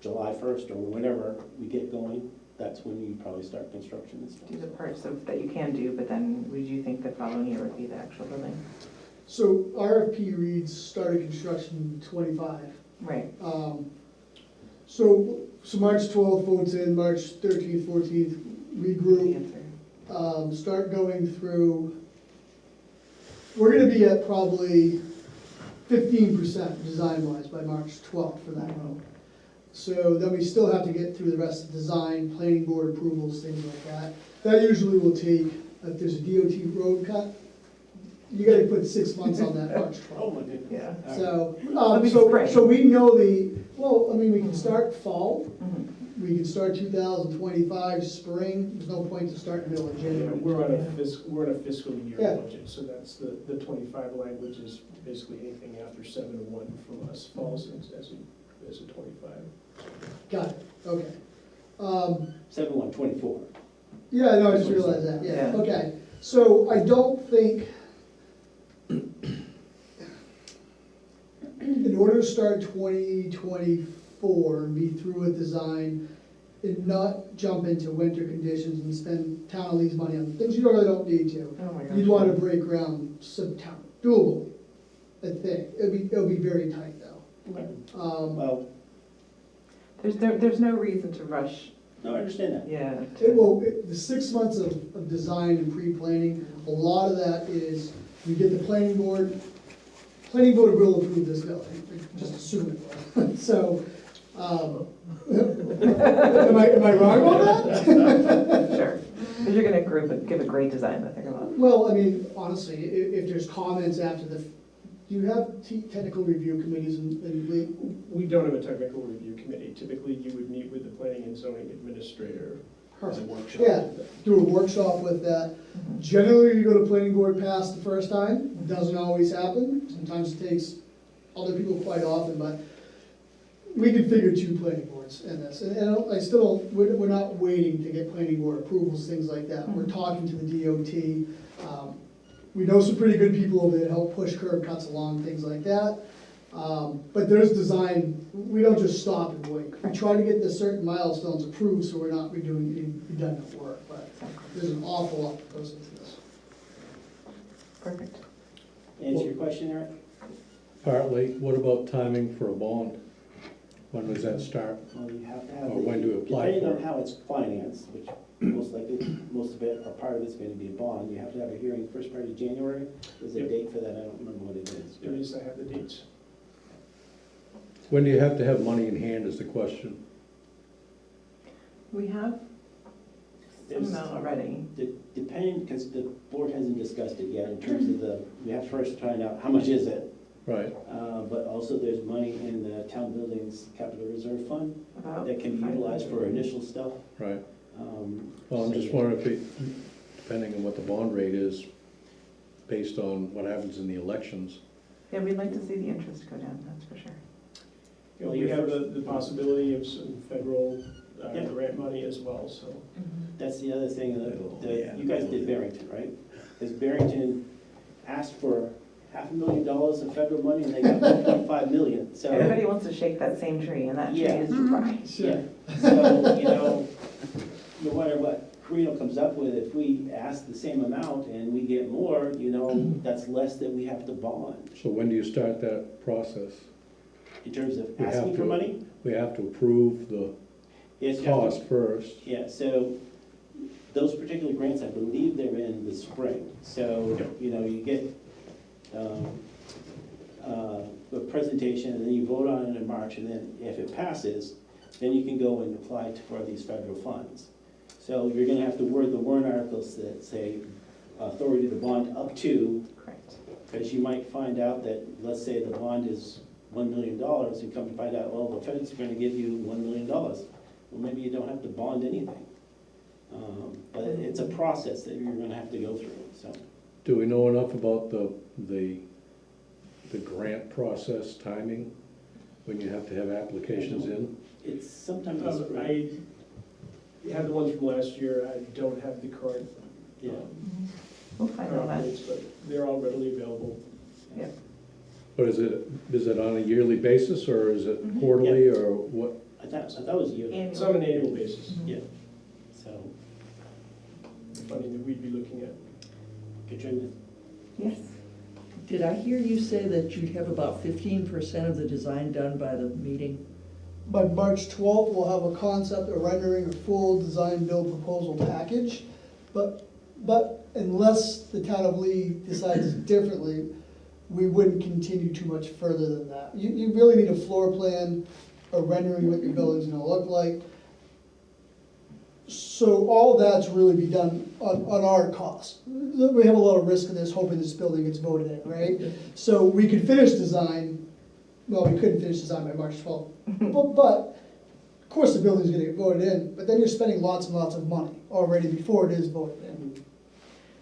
July 1st, or whenever we get going, that's when you probably start construction and stuff. Do the parts that you can do, but then would you think the following year would be the actual building? So RFP reads started construction 25. Right. So March 12th votes in, March 13th, 14th, The regroup, answer. start going through. We're gonna be at probably 15% design-wise by March 12th for that road. So then we still have to get through the rest of the design, planning board approvals, things like that. That usually will take, if there's a DOT road cut, you gotta put 6 months on that March 12th. Oh, my goodness. Yeah. All right. So, That'll be spring. so we know we can start fall, Mhm. we can start 2025 spring, there's no point to start in the middle of Yeah, January. we're on a fiscal year Yeah. budget, so that's the 25 language is basically anything after 7/1 from us falls as a 25. Got it, okay. 7/1/24. Yeah, no, I just realized that, yeah, Yeah. okay. So I don't think, in order to start 2024 and be through with design, and not jump into winter conditions and spend town of Lee's money on things you really don't need to. Oh my gosh. You'd wanna break ground sometime, doable, I think. It'll be very tight though. Okay. Um, Well, There's no reason to rush, no, I understand that. yeah. The 6 months of design and pre-planning, a lot of that is, you get the planning board will approve this building, just assume it will. So, am I wrong about that? Sure, because you're gonna give a great design that they're gonna love. Well, I mean, honestly, if there's comments after do you have technical review committees in Lee? We don't have a technical review committee. Typically, you would meet with the planning and zoning administrator as a workshop. Yeah, do a workshop with that. Generally, you go to planning board pass the first time, doesn't always happen, sometimes it takes other people quite often, but we can figure 2 planning boards in this, and I still don't, we're not waiting to get planning board approvals, things like that. We're talking to the DOT, we know some pretty good people over there to help push curb cuts along, things like that. But there's design, we don't just stop and wait. We try to get the certain milestones approved, so we're not redoing any redundant work, but there's an awful lot that goes into this. Perfect. Answer your question, Eric? Partly, what about timing for a bond? When does that start? Well, you have to have. Or when do you apply Depending for on it? how it's financed, which most likely, most of it, or part of it's going to be a bond, you have to have a hearing first part of January. There's a Yep. date for that, I don't remember what it is. There is, I have the dates. When do you have to have money in hand is the question. We have some amount already. Depending, because the board hasn't discussed it yet in terms of we have to first find out how much is it. Right. But also there's money in the town buildings capital reserve fund About that can be utilized for initial stuff. Right. So, Well, I'm just yeah. wondering if it, depending on what the bond rate is, based on what happens in the elections. Yeah, we'd like to see the interest go down, that's for sure. Well, We your have first- the possibility of some federal Yeah. grant money as well, so. That's the other thing, yeah. you guys did Barrington, right? Because Barrington asked for $500,000 of federal money and they got 1.5 million, so. Everybody wants to shake that same tree, and that tree Yeah. is dry. Yeah, so, no matter what Carino comes up with, if we ask the same amount and we get more, that's less that we have to bond. So when do you start that process? In terms of We have asking for to- money? We have to approve the Yes, you have to- cost first. Yeah, so those particular grants, I believe they're in the spring. So, you get a presentation, and then you vote on it in March, and then if it passes, then you can go and apply for these federal funds. So you're gonna have to word the warrant articles that say authority to bond up to, Correct. because you might find out that, let's say the bond is $1 million, you come to find out, well, the feds are gonna give you $1 million. Well, maybe you don't have to bond anything. But it's a process that you're gonna have to go through, so. Do we know enough about the grant process timing, when you have to have applications in? It's sometimes, it's I have the ones from last year. I don't have the current. Yeah. We'll find all that. dates, but they're all readily available. But is it on a yearly basis, or is it quarterly, or what? I thought it was yearly, It's on an annual basis, yeah, so, funding that we'd be looking at. Katrina, Yes. Did I hear you say that you'd have about 15% of the design done by the meeting? By March 12th, we'll have a concept, a rendering, a full design build proposal package. But unless the town of Lee decides differently, we wouldn't continue too much further than that. You really need a floor plan, a rendering what your building's gonna look like. So all that's really be done on our cost. We have a lot of risk in this, hoping this building gets voted in, right? So we could finish design, well, we couldn't finish design by March 12th. But, of course, the building's gonna get voted in, but then you're spending lots and lots of money already before it is voted in.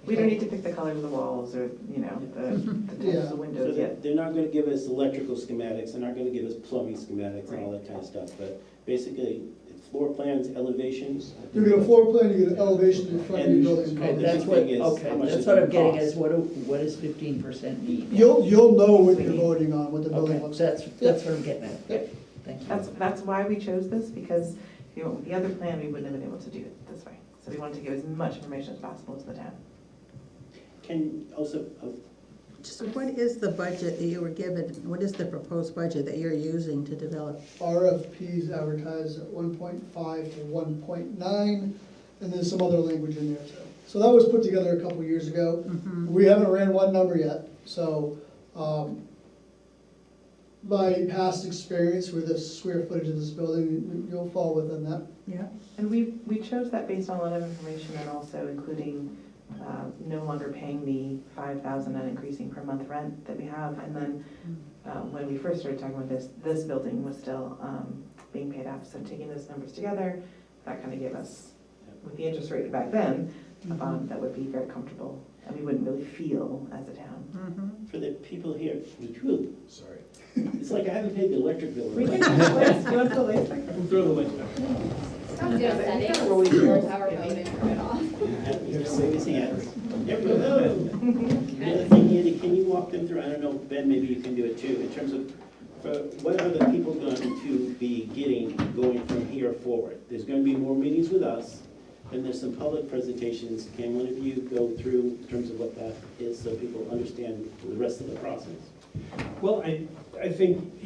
We don't need to pick the color of the walls or, the types Yeah. of so windows yet. they're not gonna give us electrical schematics, they're not gonna give us plumbing schematics and all that kind of stuff, but basically, it's floor plans, elevations. You get a floor plan, you get an elevation in front of your building. Okay, the that's big what, thing is how okay, much that's it's what I'm gonna getting cost. is what does 15% mean? You'll know what you're voting on, what the building Okay, looks like. that's what I'm getting at. Yep. Thank you. That's why we chose this, because we went with the other plan, we wouldn't have been able to do it this way. So we wanted to give as much information as possible to the town. Can also, So what is the budget that you were given, what is the proposed budget that you're using to develop? RFPs advertised at 1.5 to 1.9, and there's some other language in there too. So that was put together a couple years ago. We haven't ran one number yet, so by past experience with the square footage of this building, you'll fall within that. Yeah. And we chose that based on a lot of information and also including no longer paying the 5,000 and increasing per month rent that we have. And then when we first started talking about this building was still being paid off. So taking those numbers together, that kind of gave us, with the interest rate back then, a bond that would be very comfortable and we wouldn't really feel as a town. for the people here, whew, Sorry. it's like I haven't paid the electric bill. We in can a while. you want the lace back? We'll throw the link down. Stop doing settings, Rolling or PowerPoint and turn it off. Wave his hands. There we go. The other thing, Andy, can you walk them through, I don't know, Ben, maybe you can do it too, in terms of, what are the people going to be getting going from here forward? There's going to be more meetings with us, and there's some public presentations. Can one of you go through in terms of what that is, so people understand the rest of the process? Well, I think,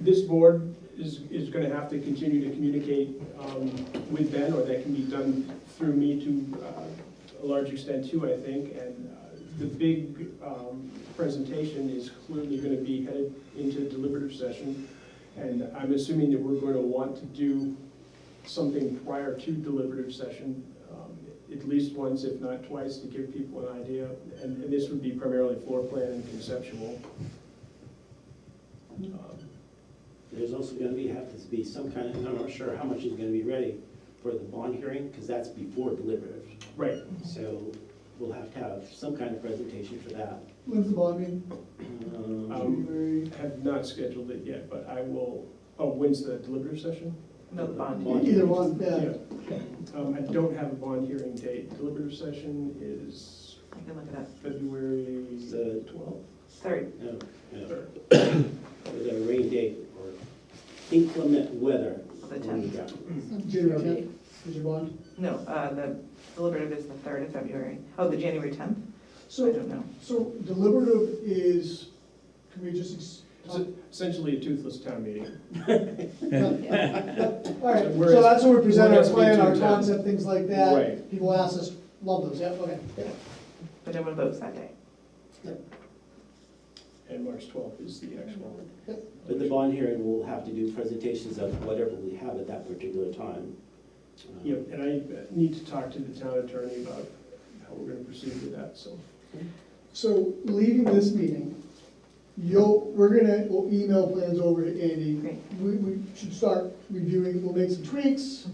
this board is gonna have to continue to communicate with Ben, or that can be done through me to a large extent too, I think. And the big presentation is clearly gonna be headed into deliberative session. And I'm assuming that we're going to want to do something prior to deliberative session, at least once, if not twice, to give people an idea. And this would be primarily floor plan and conceptual. There's also going to have to be some kind of, I'm not sure how much is going to be ready for the bond hearing, because that's before deliberative. Right. So we'll have to have some kind of presentation for that. When's the bond meeting? I have not scheduled it yet, but I will, when's the deliberative session? No, the bond. Either one, yeah. I don't have a bond hearing date. Deliberative session is I can look it up. February It's the 12th. Third. No, no. 3rd. With a rain date or inclement weather. The 10th. January 10th is your bond. No, the deliberative is the 3rd of February. Oh, the January 10th? I So, don't know. so deliberative is, can we just, It's essentially a toothless town meeting. all right, Whereas- so that's when we present our whereas we plan, do our that. concept, things like that. Right. People ask us, love those, yeah, okay. But no one votes that day. And March 12th is the actual. But the bond hearing will have to do presentations of whatever we have at that particular time. Yeah, and I need to talk to the town attorney about how we're gonna proceed with that, so. So leaving this meeting, we'll email plans over to Andy. Great. We should start reviewing, we'll make some tweaks,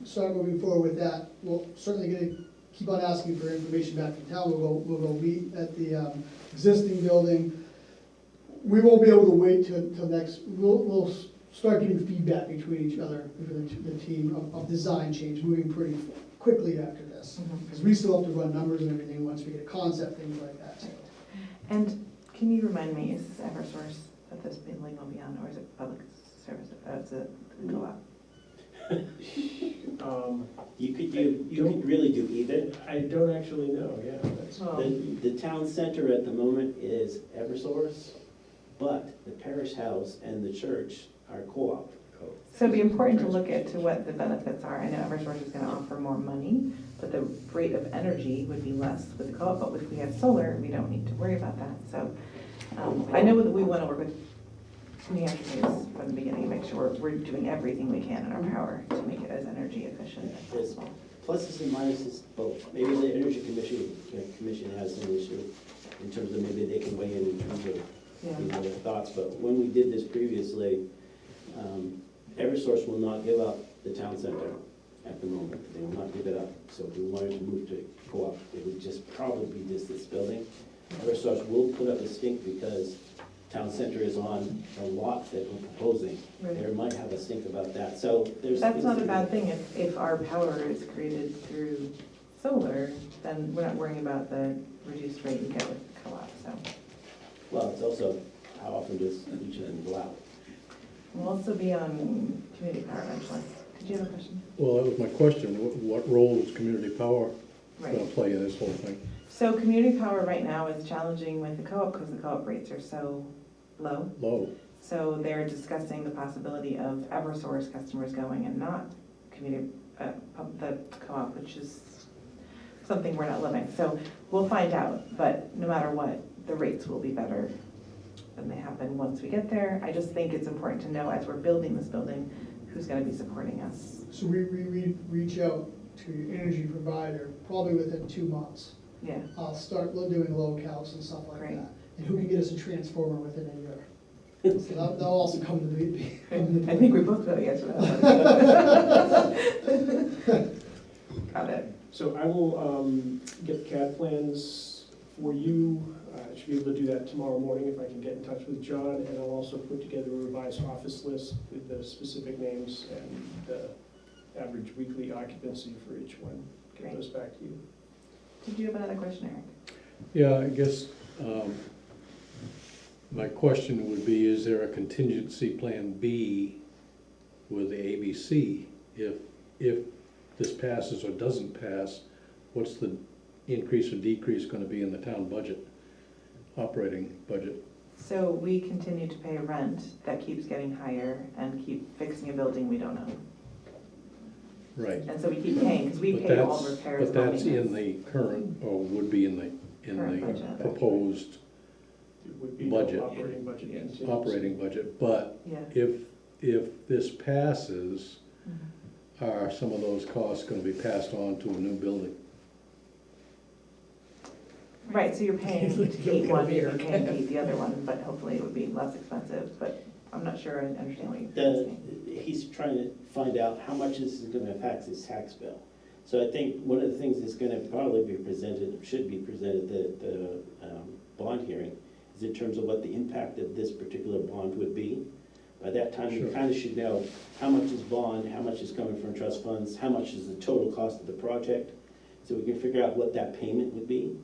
start moving forward with that. We'll certainly gonna keep on asking for information back from town. We'll go meet at the existing building. We won't be able to wait till next, we'll start getting feedback between each other, between the team of design change, moving pretty quickly after this. Because we still have to run numbers and everything once we get a concept, things like that. So, And can you remind me, is this Eversource that this building will be on, or is it public service, is it the co-op? You could really do either. I don't actually know, yeah. That's, Well, The town center at the moment is Eversource, but the parish house and the church are co-op. so it'd be important to look at to what the benefits are. I know Eversource is gonna offer more money, but the rate of energy would be less with the co-op, but if we have solar, we don't need to worry about that. So, I know that we wanna work with New Hampshire News from the beginning, and make sure we're doing everything we can in our power to make it as energy efficient as There's possible. pluses and minuses both. Maybe the Energy Commission has some issue in terms of maybe they can weigh in terms of their thoughts. But when we did this previously, Eversource will not give up the town center at the moment. They will not give it up. So if we wanted to move to co-op, it would just probably be just this building. Eversource will put up a stink because town center is on a lot that we're proposing. Right. There might have a stink about that. So there's. That's not a bad thing. If our power is created through solar, then we're not worrying about the reduced rate we get with the co-op, so. Well, it's also, how often does each of them go out? We'll also be on community power eventually. Did you have a question? Well, that was my question. What role is community power Right. going to play in this whole thing? So community power right now is challenging with the co-op because the co-op rates are so low. Low. So they're discussing the possibility of Eversource customers going and not community, the co-op, which is something we're not living. So we'll find out, but no matter what, the rates will be better than they have been once we get there. I just think it's important to know as we're building this building, who's gonna be supporting us. So we reach out to your energy provider probably within 2 months. Yeah, I'll start doing locals and stuff like Great. that. And who can get us a transformer within a year? So they'll also come to me. I think we both know the answer to that. Got it. So I will get the CAD plans for you. I should be able to do that tomorrow morning if I can get in touch with John. And I'll also put together a revised office list with the specific names and the average weekly occupancy for each one. Get Great. those back to you. Did you have another question, Eric? Yeah, I guess my question would be, is there a contingency plan B with the ABC? If this passes or doesn't pass, what's the increase or decrease gonna be in the town budget, operating budget? So we continue to pay rent that keeps getting higher and keep fixing a building we don't own. Right. And so we keep paying, because we But pay all that's- repairs But and that's in maintenance. the current, or would be in the Current budget. proposed It would be Budget. no operating budget. Yes. contingency. operating budget. But Yeah. if this passes, Mhm. are some of those costs gonna be passed on to a new building? Right, so you're paying to heat one, you're paying to heat the other one, but hopefully it would be less expensive, but I'm not sure I understand what you're asking. He's trying to find out how much this is gonna impact his tax bill. So I think one of the things that's gonna probably be presented, should be presented at the bond hearing, is in terms of what the impact of this particular bond would be. By that time, you Sure. kinda should know how much is bond, how much is coming from trust funds, how much is the total cost of the project, so we can figure out what that payment would be.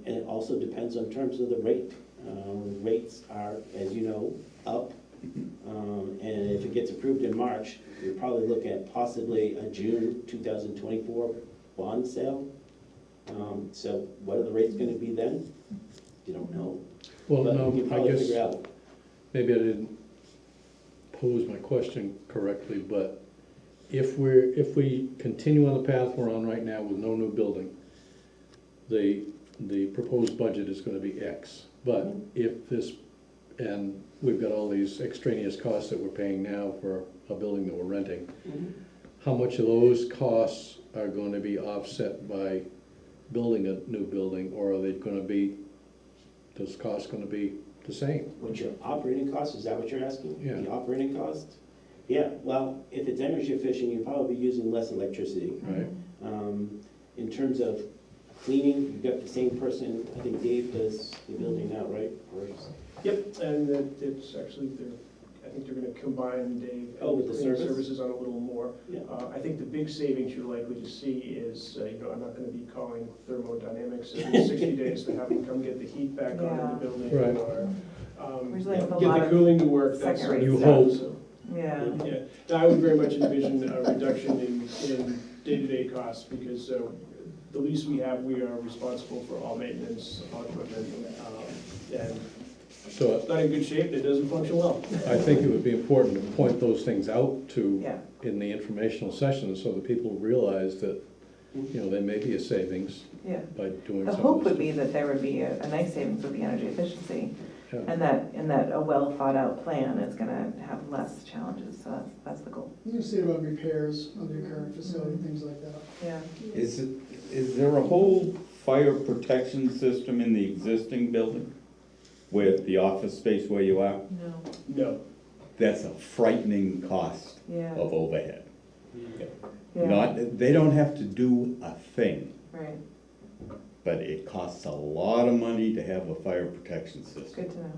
And it also depends on terms of the rate. Rates are, as you know, up. And if it gets approved in March, you're probably looking at possibly a June 2024 bond sale. So what are the rates gonna be then? You don't know. Well, But no, we can I probably guess, figure out. maybe I didn't pose my question correctly, but if we continue on the path we're on right now with no new building, the proposed budget is gonna be X. But if this, and we've got all these extraneous costs that we're paying now for a building that we're renting, how much of those costs are gonna be offset by building a new building, or are they gonna be, those costs gonna be the same? What's your operating cost, is that what you're asking? Yeah. The operating cost? Yeah, well, if it's energy efficient, you'll probably be using less electricity. Right. In terms of cleaning, you've got the same person, I think Dave does the building now, right? Or is- Yep, and it's actually, I think they're gonna combine Dave Oh, with and the cleaning service? services on a little more. Yeah. I think the big savings you're likely to see is, I'm not gonna be calling thermodynamics every 60 days to have them come get the heat back Yeah. onto the building, Right. or We're just like with a get lot the of cooling to work, that second sort of rate You stuff, hope. so. Yeah, Yeah, no, I would very much envision a reduction in day-to-day costs, because the lease we have, we are responsible for all maintenance, all equipment, and So it's not in good shape, it doesn't function well. I think it would be important to point those things out to, yeah, in the informational sessions, so that people realize that, there may be a savings yeah. by doing The some hope of would this. be that there would be a nice savings with the energy efficiency, Yeah. and that a well-thought-out plan is gonna have less challenges, so that's the goal. You can say about repairs of your current facility, things like that. Yeah. Is there a whole fire protection system in the existing building with the office space where you are? No. No. That's a frightening cost Yeah, of overhead. yeah, Not, they don't have to do a thing, right, but it costs a lot of money to have a fire protection system. good to know.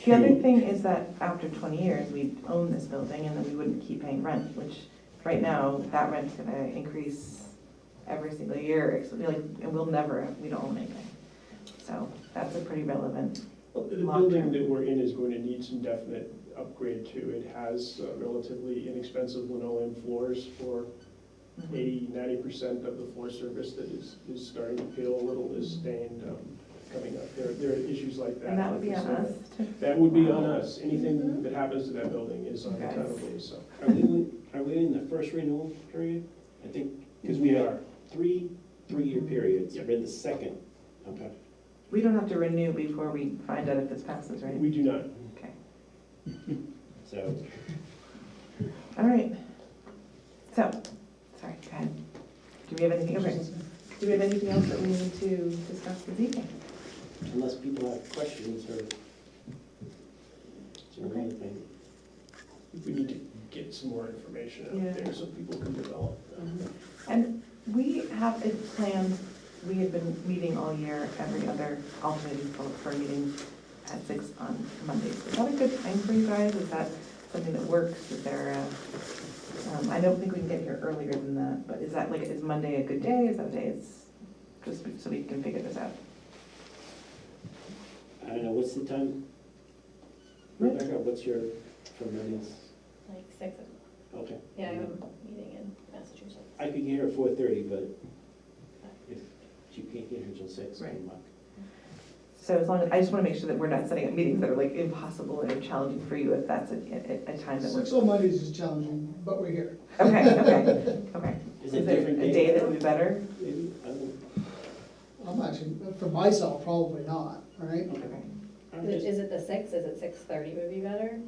Yeah. The other thing is that after 20 years, we'd own this building and then we wouldn't keep paying rent, which right now, that rent's gonna increase every single year, and we don't own anything. So that's a pretty relevant, Well, the Long building term. that we're in is going to need some definite upgrade to. It has relatively inexpensive linoleum floors for 80-90% of the floor surface that is starting to peel a little, is stained, coming up. There are issues like that. And that would be on us too? That would be on us. Anything that happens to that building is on the town of Lee, so. Are we in the first renewal period? I think, because we have three-year periods, we're in the second. Okay. We don't have to renew before we find out if this passes, right? We do not. Okay. So, All right. So, sorry, go ahead. Do we have anything, okay. Do we have anything else that we need to discuss this evening? unless people have questions or anything. We need to get some more information Yeah. out there so people can develop. And we have it planned, we had been meeting all year, every other alternating for meetings at 6 on Mondays. Is that a good time for you guys? Is that something that works? Is there a, I don't think we can get here earlier than that, but is that like, is Monday a good day? Is that a day it's, just so we can figure this out? I don't know, what's the time? Rebecca, what's your, for Mondays? Like 6 o'clock. Okay. Yeah, I have a meeting in Massachusetts. I could get here at 4:30, but if you can't get here until 6, Right. good luck. So as long as, I just want to make sure that we're not setting up meetings that are like impossible or challenging for you if that's a time that works. 6 on Mondays is challenging, but we're here. Okay, okay. Is it there different a day? day that would be better? Maybe, I don't I'm actually, for myself, probably not, all right? Okay. I'm just, Is it the 6th? Is it 6:30 would be better?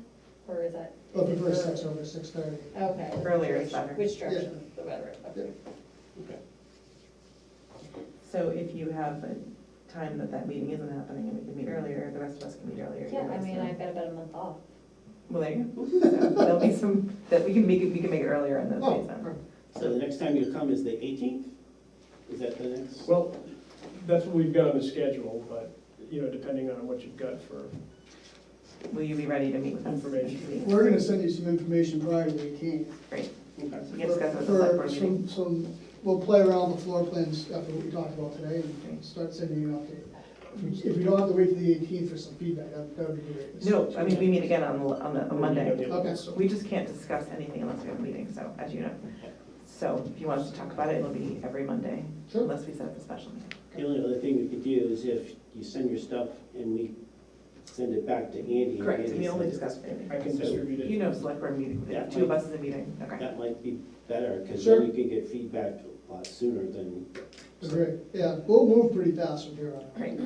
Or is that? But prefer 6 over 6:30. Okay. Earlier is better. Which direction, the better? Okay. okay. So if you have a time that meeting isn't happening and we can meet earlier, the rest of us can meet earlier. Yeah, I mean, I've got about a month off. Well, there you go. So there'll be some, that we can make it earlier on those Oh, days then. So the next time you come is the 18th? Is that the next? Well, that's what we've got on the schedule, but, you know, depending on what you've got for Will you be ready to meet with us? information. We're gonna send you some information prior to the 18th. Great. Okay. We can discuss it with the select board meeting. We'll play around the floor plan stuff that we talked about today and start sending you an update. If we don't have to wait till the 18th for some feedback, that would be great. No, I mean, we meet again on Monday. Okay. We just can't discuss anything unless we have a meeting, so, as you know. So if you want us to talk about it, it'll be every Monday, Sure. unless we set up a special meeting. The only other thing we could do is if you send your stuff and we send it back to Andy. and Correct, Andy we only sends it- discuss it. I can distribute it. You know, select board meeting, Yeah. two of us is a meeting, okay. That might be better, because Sure. then you can get feedback a lot sooner than, Great, yeah, we'll move pretty fast from here on out. Great,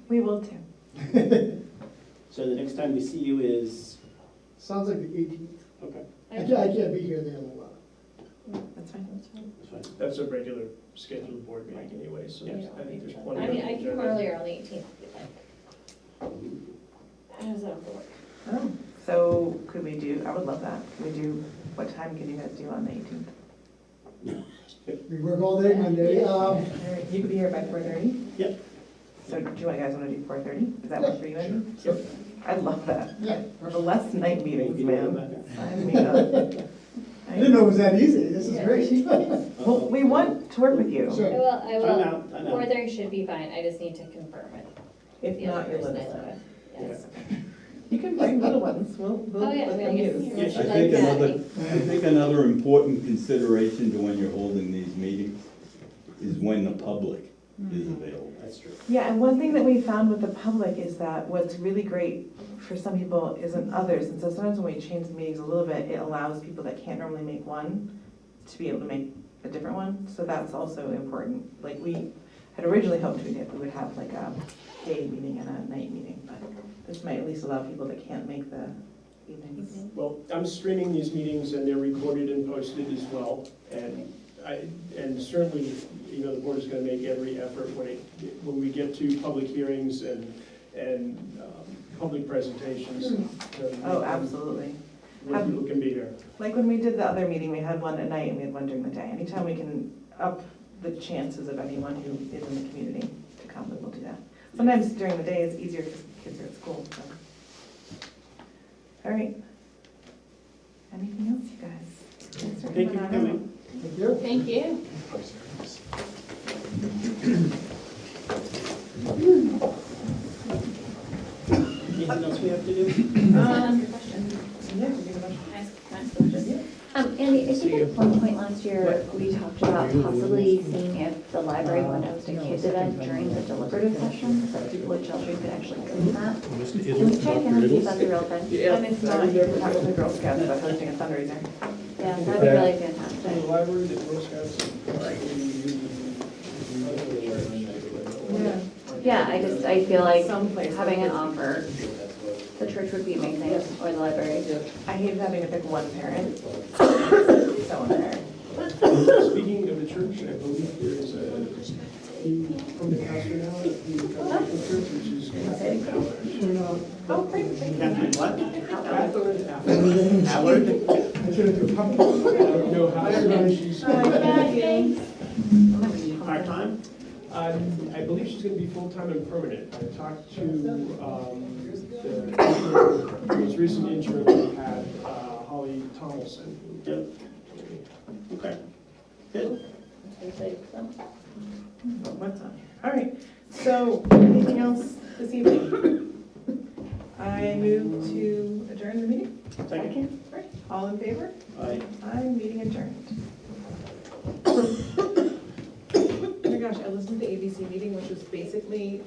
we will too. so the next time we see you is, Sounds like the 18th. okay, I can't be here the other one. That's fine. that's fine. That's a regular scheduled board meeting anyway, so Yeah. I think there's plenty. I of mean, I can come agenda. earlier on the 18th if you'd like. How does that work? Oh, so could we do, I would love that. Can we do, what time can you guys do on the 18th? We work all day Monday. All right, you could be here by 4:30? Yep. So do you guys want to do 4:30? Does that work for you, Andy? Sure. I'd love that. Yeah. The less night meetings, You can do man. that. Sign me up. I didn't know it was that easy, this is great. Well, we want to work with you. Sure. I I'm will, out, I'm out. 4:30 should be fine, I just need to confirm it. If The not, other you'll let person us I know. live with. Yes. You can bring little ones, we'll Oh, yeah, let we'll them get- use. yeah, I she'd I like think that. another important consideration to when you're holding these meetings is when the public is available. That's true. Yeah, and one thing that we found with the public is that what's really great for some people isn't others. And so sometimes when we change the meetings a little bit, it allows people that can't normally make one to be able to make a different one. So that's also important. Like we had originally hoped we would have like a day meeting and a night meeting, but this might at least allow people that can't make the evenings. Well, I'm streaming these meetings and they're recorded and posted as well. And certainly, you know, the board is gonna make every effort when we get to public hearings and public presentations. to make Oh, them absolutely. Where people can be here. Like when we did the other meeting, we had one at night and we had one during the day. Anytime we can up the chances of anyone who is in the community to come, we will do that. Sometimes during the day it's easier because kids are at school, so. All right. Anything else, you guys? Thanks for Thank you for on coming. out. Thank you. Thank you. You anything else we have to do? Um, Question. yeah, we can have a- Can I ask a question? Andy, I think at one point last year, we talked about possibly seeing if the library would host a kids event during the deliberative session, so that people with children could actually go to that. Mr. Can we check in and see if that's a Iddles? real thing? And it's not, you have to talk with the Girl Scouts about hosting a fundraiser. Yeah, that'd be really In the fantastic. library, the Girl Scouts. Yeah. Yeah, I feel like Some place. having an offer, the church would be amazing, or the library. I hate having to pick one parent. So unfair. Speaking of the church, I believe there is a, from the pastor now, at the Catholic Church, which is Catherine Ballard. Oh, great, thank you. Catherine, what? Catherine Ballard. Howard? I should have do public. I don't know how she's. Part-time? I believe she's gonna be full-time and permanent. I talked to, the most recent interim we had, Holly Tomlinson. Yep. Okay. Good. What's on here? All right, so anything else this evening? I move to adjourn the meeting. Second? All right, all in favor? Aye. Aye, meeting adjourned. Oh my gosh, I listened to the ABC meeting, which was basically